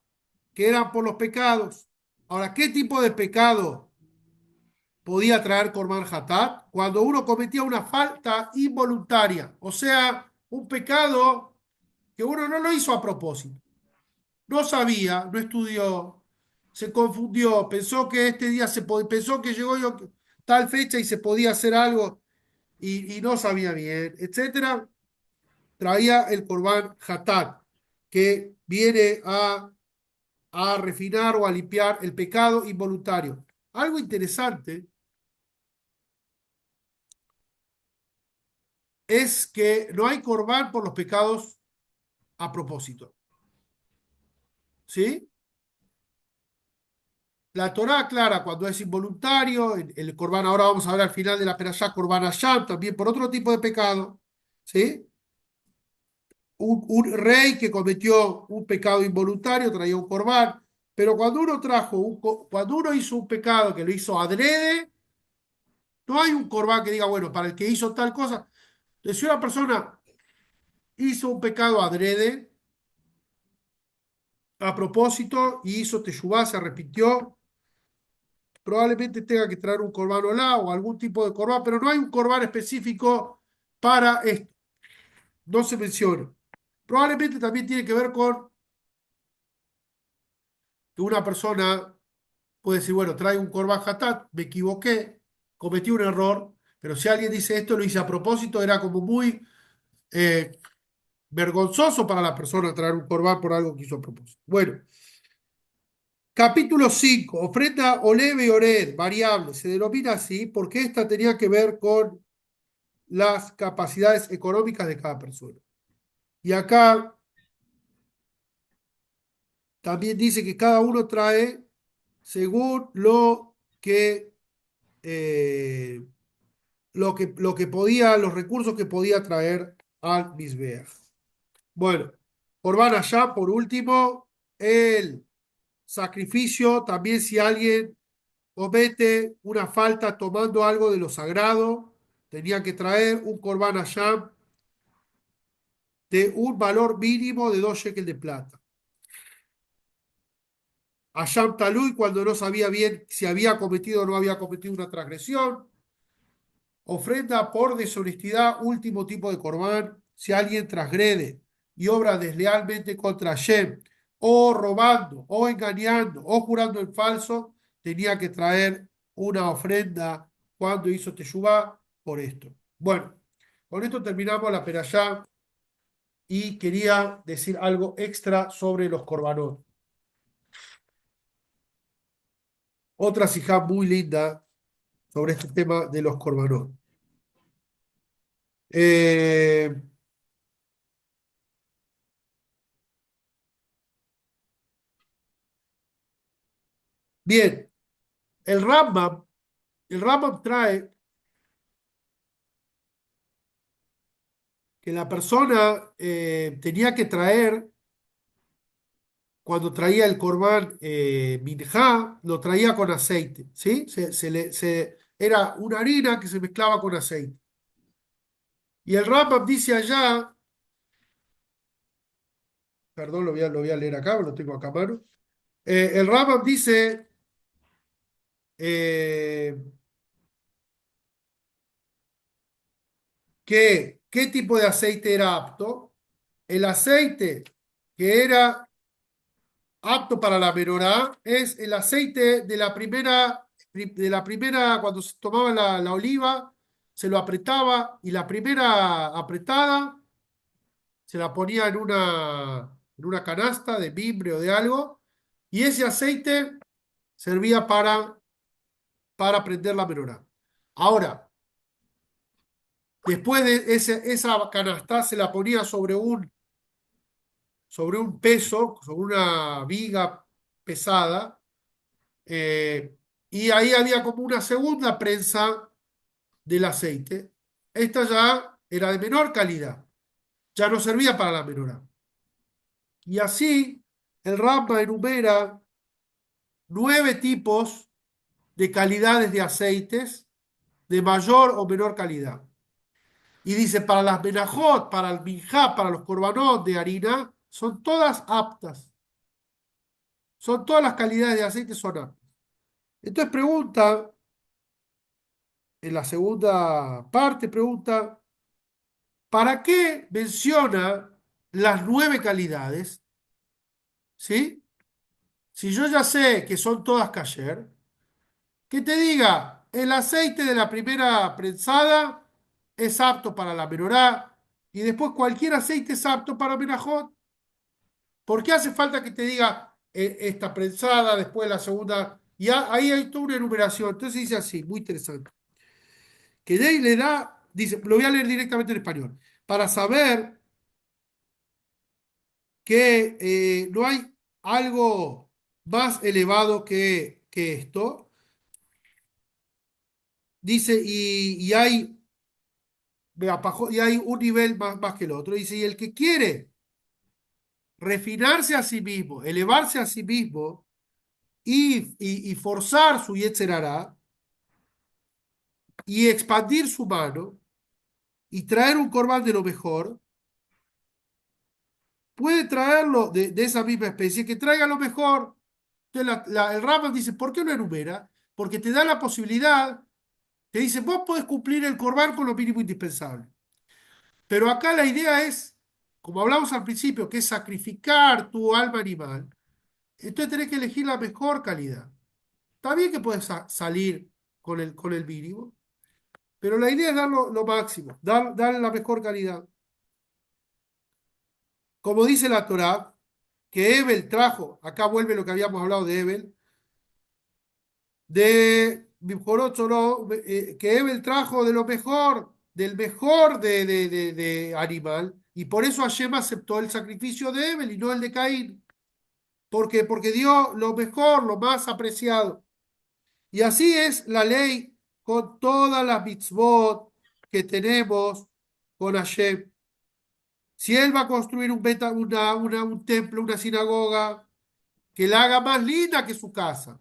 que eran por los pecados. Ahora, ¿qué tipo de pecado podía traer Corban Hatá? Cuando uno cometía una falta involuntaria, o sea, un pecado que uno no lo hizo a propósito. No sabía, no estudió, se confundió, pensó que este día pensó que llegó yo tal fecha y se podía hacer algo y no sabía bien, etcétera. Traía el Corban Hatat, que viene a refinar o a limpiar el pecado involuntario. Algo interesante es que no hay Corban por los pecados a propósito. ¿Sí? La Torá aclara cuando es involuntario, el Corban, ahora vamos a ver al final de la Perashá, Corban Hashem, también por otro tipo de pecado. ¿Sí? Un rey que cometió un pecado involuntario traía un corbán, pero cuando uno hizo un pecado que lo hizo adrede, no hay un corbán que diga, bueno, para el que hizo tal cosa. Entonces, si una persona hizo un pecado adrede, a propósito, y hizo teshuvá, se arrepintió, probablemente tenga que traer un corbán olá o algún tipo de corbán, pero no hay un corbán específico para esto. No se menciona. Probablemente también tiene que ver con que una persona puede decir, bueno, trae un Corban Hatat, me equivoqué, cometí un error, pero si alguien dice esto lo hice a propósito, era como muy eh, vergonzoso para la persona traer un Corban por algo que hizo a propósito. Bueno, Capítulo 5, ofrenda oleve y ored, variable. Se denomina así porque esta tenía que ver con las capacidades económicas de cada persona. Y acá también dice que cada uno trae según eh, lo que podía, los recursos que podía traer al Mizbeach. Bueno, Corban allá, por último, el sacrificio, también si alguien comete una falta tomando algo de lo sagrado, tenía que traer un Corban allá de un valor mínimo de 2 shekels de plata. Asham Talui, cuando no sabía bien si había cometido o no había cometido una transgresión. Ofrenda por deshonestidad, último tipo de corbán, si alguien transgrede y obra deslealmente contra Hashem, o robando, o engañando, o jurando en falso, tenía que traer una ofrenda cuando hizo Teshuvá por esto. Bueno, con esto terminamos la perashá y quería decir algo extra sobre los corbanot. Otra sijá muy linda sobre este tema de los corbanot. Eh, bien, el Rambam, el Rambam trae que la persona tenía que traer, cuando traía el corbán minjá, lo traía con aceite, ¿sí? Era una harina que se mezclaba con aceite. Y el Rambam dice allá, perdón, lo voy a leer acá, lo tengo acá a mano. El Rambam dice eh, que qué tipo de aceite era apto. El aceite que era apto para la menorá es el aceite de la primera, cuando se tomaba la oliva, se lo apretaba y la primera apretada se la ponía en una canasta de mimbre o de algo, y ese aceite servía para prender la menorá. Ahora, después de esa canasta se la ponía sobre un peso, sobre una viga pesada, y ahí había como una segunda prensa del aceite. Esta ya era de menor calidad, ya no servía para la menorá. Y así el Rambam enumera 9 tipos de calidades de aceites de mayor o menor calidad. Y dice, para las menajot, para el minjá, para los korbanot de harina, son todas aptas. Son todas las calidades de aceite son aptas. Entonces pregunta, en la segunda parte pregunta, ¿para qué menciona las 9 calidades? ¿Sí? Si yo ya sé que son todas kasher, que te diga, el aceite de la primera prensada es apto para la menorá y después cualquier aceite es apto para menajot. ¿Por qué hace falta que te diga esta prensada, después la segunda? Y ahí hay toda una enumeración. Entonces dice así, muy interesante. Que de ahí le da, dice, lo voy a leer directamente en español, para saber que no hay algo más elevado que esto. Dice, y hay un nivel más que el otro. Dice, y el que quiere refinarse a sí mismo, elevarse a sí mismo y forzar su Yetzer Hará y expandir su mano y traer un corbán de lo mejor, puede traerlo de esa misma especie, que traiga lo mejor. Entonces el Rambam dice, ¿por qué no enumera? Porque te da la posibilidad, te dice, vos podés cumplir el corbán con lo mínimo indispensable. Pero acá la idea es, como hablamos al principio, que es sacrificar tu alma animal. Entonces tenés que elegir la mejor calidad. Está bien que puedes salir con el mínimo, pero la idea es dar lo máximo, dar la mejor calidad. Como dice la Torá, que Ebel trajo, acá vuelve lo que habíamos hablado de Ebel, que Ebel trajo de lo mejor, del mejor de animal, y por eso Hashem aceptó el sacrificio de Ebel y no el de Caín. ¿Por qué? Porque dio lo mejor, lo más apreciado. Y así es la ley con todas las mitzvot que tenemos con Hashem. Si él va a construir un templo, una sinagoga, que la haga más linda que su casa.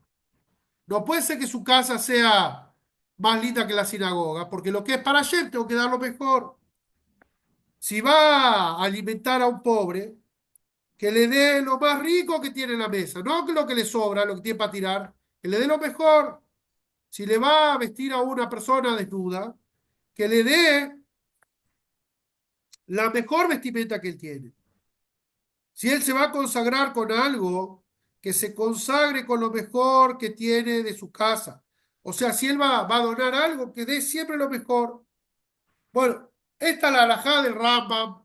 No puede ser que su casa sea más linda que la sinagoga, porque lo que es para Hashem tengo que dar lo mejor. Si va a alimentar a un pobre, que le dé lo más rico que tiene en la mesa, no que lo que le sobra, lo que tiene para tirar, que le dé lo mejor. Si le va a vestir a una persona desnuda, que le dé la mejor vestimenta que él tiene. Si él se va a consagrar con algo, que se consagre con lo mejor que tiene de su casa. O sea, si él va a donar algo, que dé siempre lo mejor. Bueno, esta es la alajá del Rambam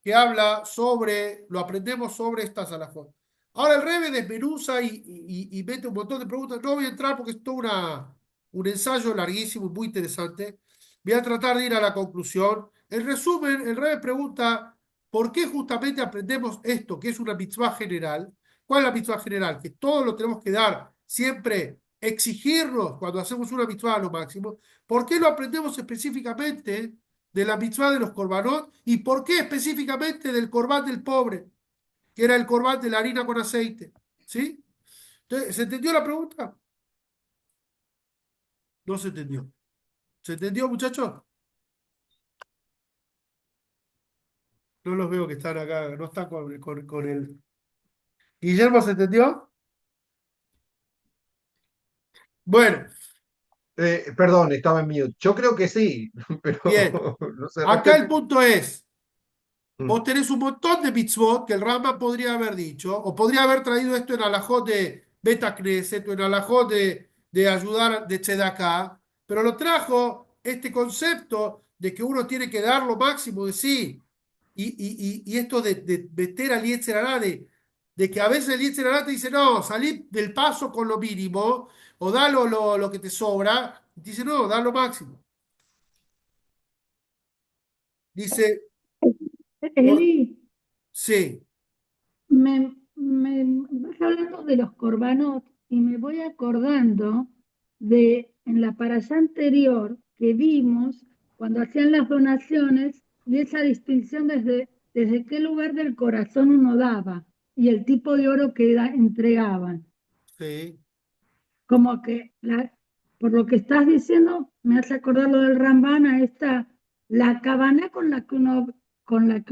que habla sobre, lo aprendemos sobre estas alajot. Ahora el Rebbe desmenuza y mete un montón de preguntas. No voy a entrar porque es todo un ensayo larguísimo y muy interesante. Voy a tratar de ir a la conclusión. En resumen, el Rebbe pregunta, ¿por qué justamente aprendemos esto, que es una mitzvah general? ¿Cuál es la mitzvah general? Que todo lo tenemos que dar, siempre exigirnos cuando hacemos una mitzvah a lo máximo. ¿Por qué lo aprendemos específicamente de la mitzvah de los korbanot? ¿Y por qué específicamente del corbán del pobre, que era el corbán de la harina con aceite? ¿Sí? Entonces, ¿se entendió la pregunta? No se entendió. ¿Se entendió, muchachos? No los veo que están acá, no están con el... ¿Guillermo se entendió? Bueno, Perdón, estaba en mute. Yo creo que sí, bien. pero no sé, Acá el respecto. punto es, Mm. vos tenés un montón de mitzvot que el Rambam podría haber dicho, o podría haber traído esto en alajot de Beta Knesset, o en alajot de ayudar de Tzedakah, pero lo trajo este concepto de que uno tiene que dar lo máximo de sí. Y esto de meter al Yetzer Hará, de que a veces el Yetzer Hará te dice, no, salí del paso con lo mínimo, o da lo que te sobra, y te dice, no, da lo máximo. Dice, por, Eli, sí, me vas hablando de los corbanot y me voy acordando de en la parasha anterior que vimos cuando hacían las donaciones y esa distinción desde qué lugar del corazón uno daba y el tipo de oro que entregaban. sí. Como que por lo que estás diciendo me hace acordar lo del Ramban a la cabana con la que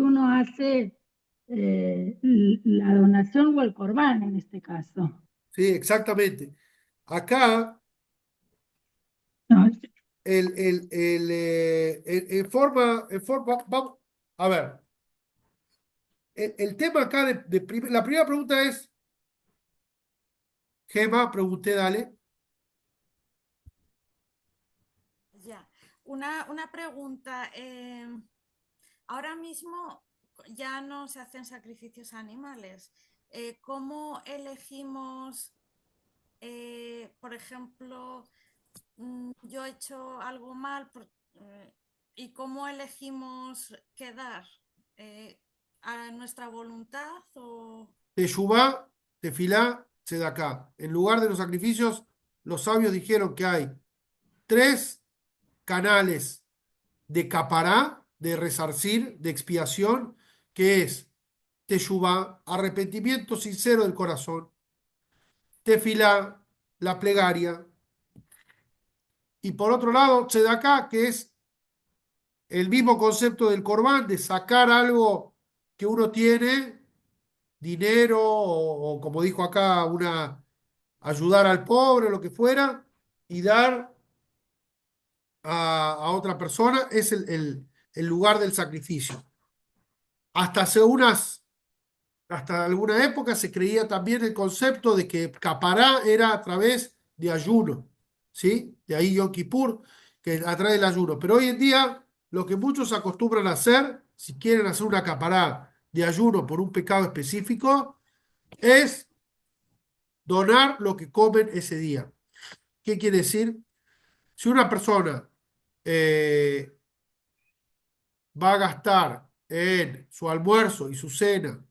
uno hace la donación o el corbán en este caso. Sí, exactamente. Acá, No, vamos, a ver, el tema acá la primera pregunta es, Gema, pregunté, dale. Ya. Una pregunta. Ahora mismo ya no se hacen sacrificios a animales. ¿Cómo elegimos, por ejemplo, yo he hecho algo mal y cómo elegimos quedar? ¿A nuestra voluntad o...? Teshuvá, tefilá, tzedaká. En lugar de los sacrificios, los sabios dijeron que hay tres canales de capará, de resarcir, de expiación, que es teshuvá, arrepentimiento sincero del corazón, tefilá, la plegaria, y por otro lado, tzedaká, que es el mismo concepto del corbán, de sacar algo que uno tiene, dinero o como dijo acá, ayudar al pobre, lo que fuera, y dar a otra persona, es el lugar del sacrificio. Hasta hace hasta alguna época se creía también el concepto de que capará era a través de ayuno, ¿sí? De ahí Yom Kippur, que a través del ayuno. Pero hoy en día, lo que muchos acostumbran a hacer, si quieren hacer una capará de ayuno por un pecado específico, es donar lo que comen ese día. ¿Qué quiere decir? Si una persona va a gastar en su almuerzo y su cena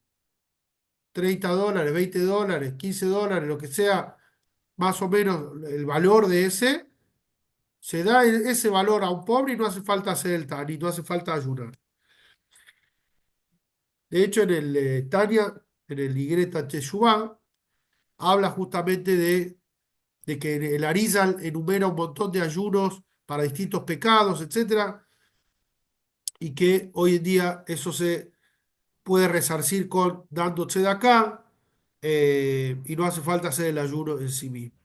$30, $20, $15, lo que sea, más o menos el valor de ese, se da ese valor a un pobre y no hace falta hacer el Tani, no hace falta ayunar. De hecho, en el Tania, en el Ligreta Teshuvá, habla justamente de que el Arizal enumera un montón de ayunos para distintos pecados, etcétera, y que hoy en día eso se puede resarcir con dando tzedakah, y no hace falta hacer el ayuno en sí mismo.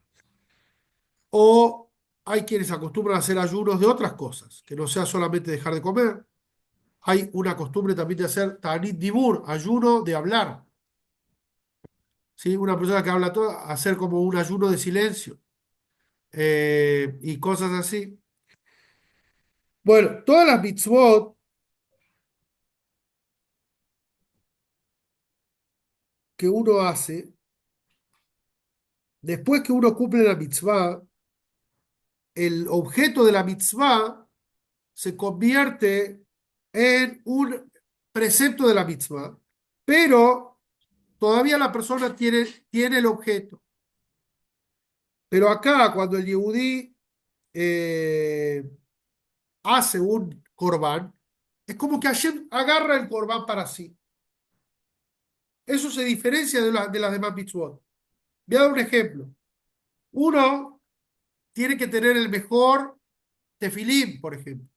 O hay quienes acostumbran a hacer ayunos de otras cosas, que no sea solamente dejar de comer. Hay una costumbre también de hacer Ta'anit Dibur, ayuno de hablar. ¿Sí? Una persona que habla todo, hacer como un ayuno de silencio, y cosas así. Bueno, todas las mitzvot que uno hace, después que uno cumple la mitzvah, el objeto de la mitzvah se convierte en un precepto de la mitzvah, pero todavía la persona tiene el objeto. Pero acá, cuando el Yehudí eh, hace un corbán, es como que Hashem agarra el corbán para sí. Eso se diferencia de las demás mitzvot. Voy a dar un ejemplo. Uno tiene que tener el mejor tefilín, por ejemplo.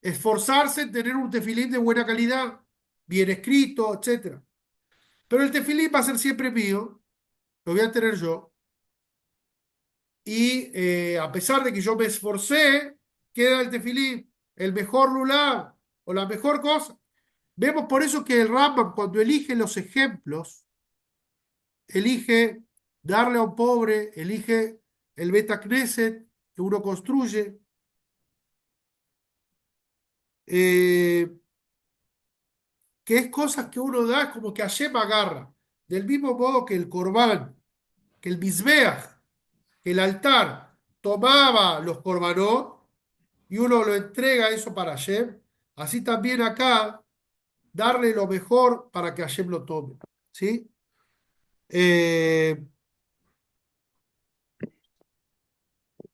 Esforzarse en tener un tefilín de buena calidad, bien escrito, etcétera. Pero el tefilín va a ser siempre mío, lo voy a tener yo. Y a pesar de que yo me esforcé, queda el tefilín, el mejor lulá o la mejor cosa. Vemos por eso que el Rambam, cuando elige los ejemplos, elige darle a un pobre, elige el Beta Knesset que uno construye, eh, que es cosas que uno da como que Hashem agarra. Del mismo modo que el Corbán, que el Mizbeach, que el altar tomaba los Corbanot y uno lo entrega eso para Hashem, así también acá darle lo mejor para que Hashem lo tome. ¿Sí? Eh,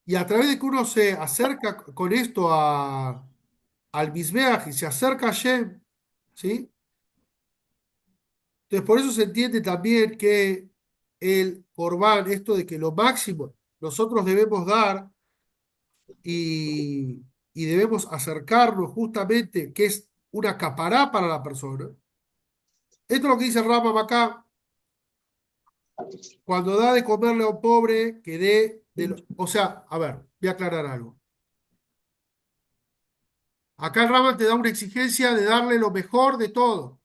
y a través de que uno se acerca con esto al Mizbeach y se acerca a Hashem, ¿sí? Entonces, por eso se entiende también que el Corbán, esto de que lo máximo nosotros debemos dar y, y debemos acercarnos justamente, que es una capará para la persona. Esto es lo que dice el Rambam acá, cuando da de comerle a un pobre, que o sea, a ver, voy a aclarar algo. Acá el Rambam te da una exigencia de darle lo mejor de todo.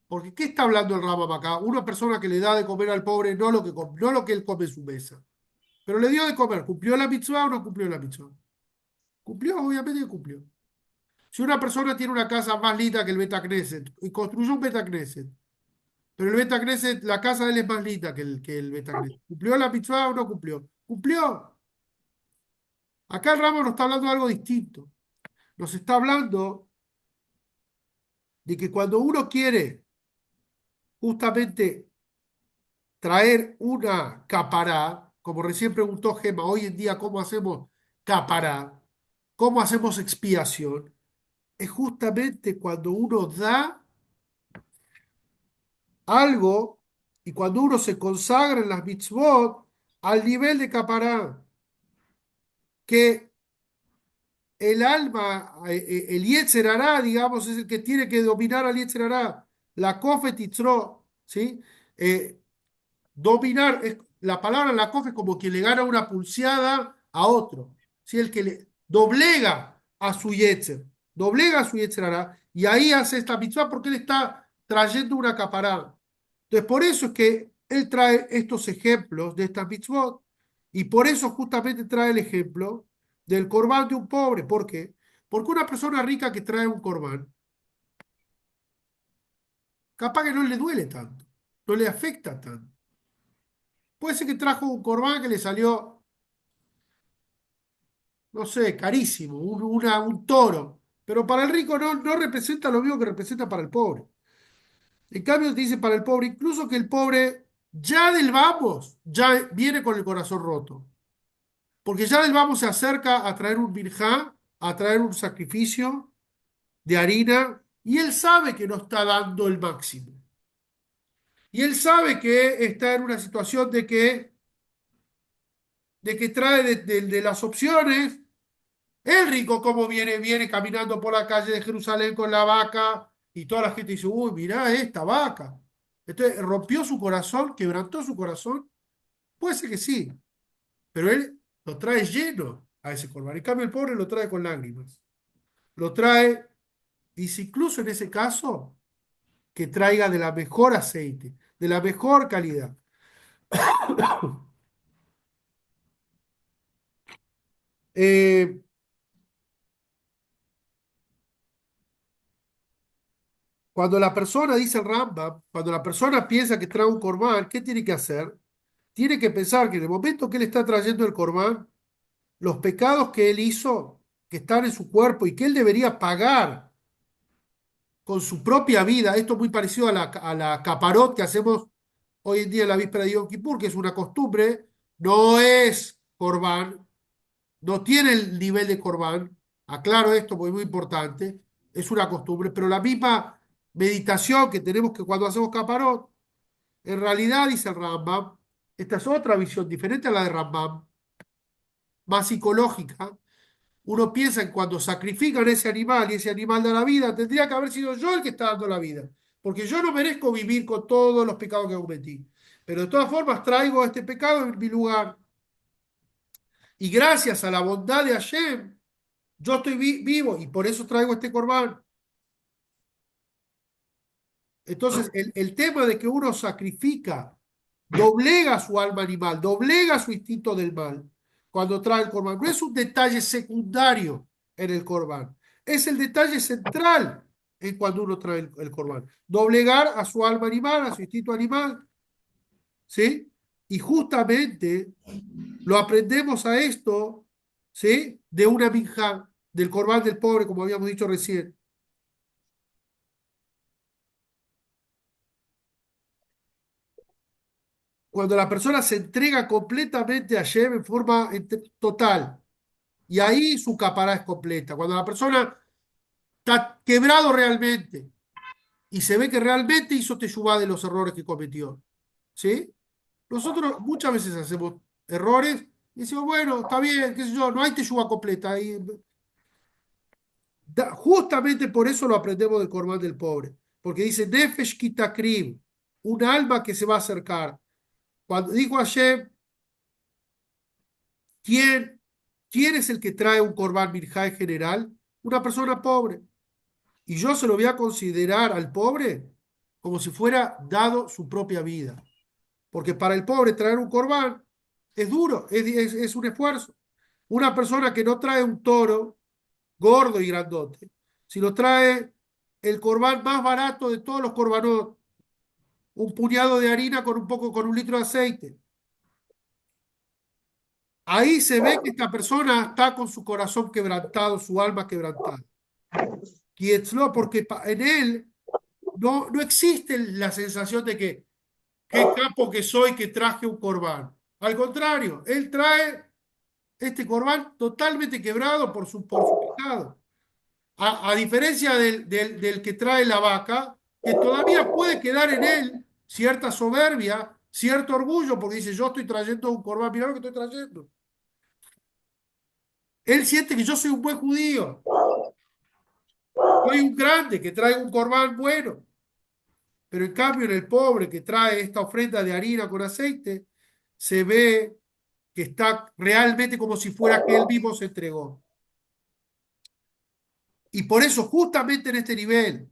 Porque ¿qué está hablando el Rambam acá? Una persona que le da de comer al pobre no lo que él come en su mesa. Pero le dio de comer. ¿Cumplió la mitzvah o no cumplió la mitzvah? Cumplió, obviamente que cumplió. Si una persona tiene una casa más linda que el Beta Knesset y construyó un Beta Knesset, pero el Beta Knesset, la casa de él es más linda que el Beta Knesset, ¿cumplió la mitzvah o no cumplió? Cumplió. Acá el Rambam nos está hablando de algo distinto. Nos está hablando de que cuando uno quiere justamente traer una capará, como recién preguntó Gema, hoy en día, ¿cómo hacemos capará? ¿Cómo hacemos expiación? Es justamente cuando uno da algo y cuando uno se consagra en las mitzvot al nivel de capará, que el alma, el Yetzer Hará, digamos, es el que tiene que dominar al Yetzer Hará, la Kofet Yitzro, ¿sí? Dominar, la palabra la coge como quien le gana una pulseada a otro. ¿Sí? El que le doblega a su Yetzer, doblega a su Yetzer Hará, y ahí hace esta mitzvah porque él está trayendo una caparada. Entonces, por eso es que él trae estos ejemplos de estas mitzvot, y por eso justamente trae el ejemplo del corbán de un pobre. ¿Por qué? Porque una persona rica que trae un corbán, capaz que no le duele tanto, no le afecta tanto. Puede ser que trajo un corbán que le salió, no sé, carísimo, un toro, pero para el rico no representa lo mismo que representa para el pobre. En cambio, te dice para el pobre, incluso que el pobre ya del vamos, ya viene con el corazón roto. Porque ya del vamos se acerca a traer un birjá, a traer un sacrificio de harina, y él sabe que no está dando el máximo. Y él sabe que está en una situación de que trae de las opciones. El rico, como viene caminando por la calle de Jerusalén con la vaca, y toda la gente dice, uy, mirá esta vaca. Entonces, rompió su corazón, quebrantó su corazón. Puede ser que sí, pero él lo trae lleno a ese corbán. En cambio, el pobre lo trae con lágrimas. Lo trae, dice, incluso en ese caso, que traiga de la mejor aceite, de la mejor calidad. Eh, Cuando la persona, dice el Rambam, cuando la persona piensa que trae un corbán, ¿qué tiene que hacer? Tiene que pensar que en el momento que él está trayendo el corbán, los pecados que él hizo, que están en su cuerpo y que él debería pagar con su propia vida, esto es muy parecido a la caparot que hacemos hoy en día en la víspera de Yom Kippur, que es una costumbre, no es corbán, no tiene el nivel de corbán, aclaro esto porque es muy importante, es una costumbre, pero la misma meditación que tenemos que cuando hacemos caparot, en realidad, dice el Rambam, esta es otra visión diferente a la de Rambam, más psicológica. Uno piensa en cuando sacrifican ese animal y ese animal da la vida, tendría que haber sido yo el que está dando la vida, porque yo no merezco vivir con todos los pecados que cometí. Pero de todas formas traigo este pecado en mi lugar. Y gracias a la bondad de Hashem, yo estoy vivo y por eso traigo este corbán. Entonces, el tema de que uno sacrifica, doblega su alma animal, doblega su instinto del mal cuando trae el corbán. No es un detalle secundario en el corbán, es el detalle central en cuando uno trae el corbán. Doblegar a su alma animal, a su instinto animal, ¿sí? Y justamente lo aprendemos a esto, ¿sí? De una minjá, del corbán del pobre, como habíamos dicho recién. Cuando la persona se entrega completamente a Hashem en forma total, y ahí su capará es completa. Cuando la persona está quebrado realmente y se ve que realmente hizo teshuvá de los errores que cometió, ¿sí? Nosotros muchas veces hacemos errores y decimos, bueno, está bien, qué sé yo, no hay teshuvá completa. Justamente por eso lo aprendemos del Corban del pobre, porque dice, Nefesh Kitakrim, un alma que se va a acercar. Cuando dijo Hashem, ¿quién, quién es el que trae un Corban Mirjá en general? Una persona pobre. Y yo se lo voy a considerar al pobre como si fuera dado su propia vida. Porque para el pobre traer un corbán es duro, es un esfuerzo. Una persona que no trae un toro gordo y grandote, sino trae el corbán más barato de todos los corbanot, un puñado de harina con un litro de aceite. Ahí se ve que esta persona está con su corazón quebrantado, su alma quebrantada. Porque en él no existe la sensación de que qué capo que soy que traje un corbán. Al contrario, él trae este corbán totalmente quebrado por su pecado. A diferencia del que trae la vaca, que todavía puede quedar en él cierta soberbia, cierto orgullo, porque dice, yo estoy trayendo un corbán, mirá lo que estoy trayendo. Él siente que yo soy un buen judío, soy un grande que trae un corbán bueno. Pero en cambio en el pobre que trae esta ofrenda de harina con aceite, se ve que está realmente como si fuera que él mismo se entregó. Y por eso justamente en este nivel,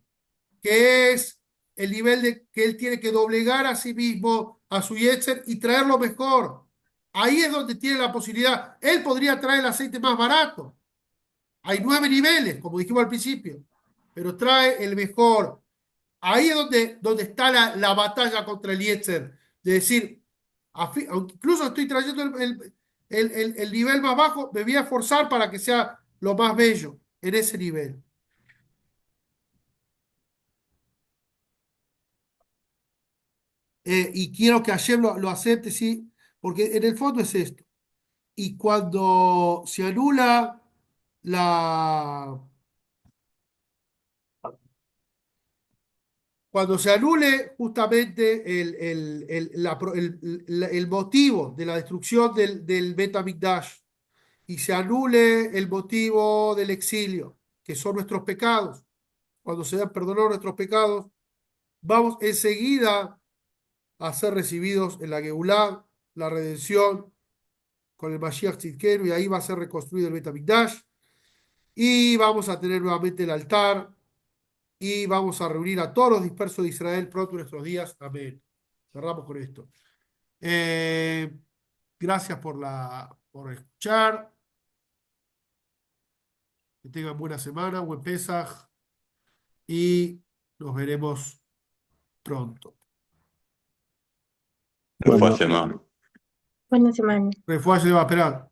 que es el nivel de que él tiene que doblegar a sí mismo, a su yetzer y traerlo mejor. Ahí es donde tiene la posibilidad. Él podría traer el aceite más barato. Hay 9 niveles, como dijimos al principio, pero trae el mejor. Ahí es donde está la batalla contra el Yetzer. De decir, incluso estoy trayendo el nivel más bajo, me voy a esforzar para que sea lo más bello en ese nivel. Y quiero que ayer lo acepte, sí, porque en el fondo es esto. Y cuando se anula la... Cuando se anule justamente el motivo de la destrucción del Bet HaMikdash y se anule el motivo del exilio, que son nuestros pecados, cuando se dan perdonados nuestros pecados, vamos enseguida a ser recibidos en la Geulah, la redención, con el Mashiach Tzidkenu, y ahí va a ser reconstruido el Bet HaMikdash, y vamos a tener nuevamente el altar, y vamos a reunir a todos los dispersos de Israel pronto en nuestros días. Amén. Cerramos con esto. Gracias por escuchar. Que tengan buena semana, buen Pesaj, y nos veremos pronto. Bueno, Buena semana. Refuerzo va a esperar.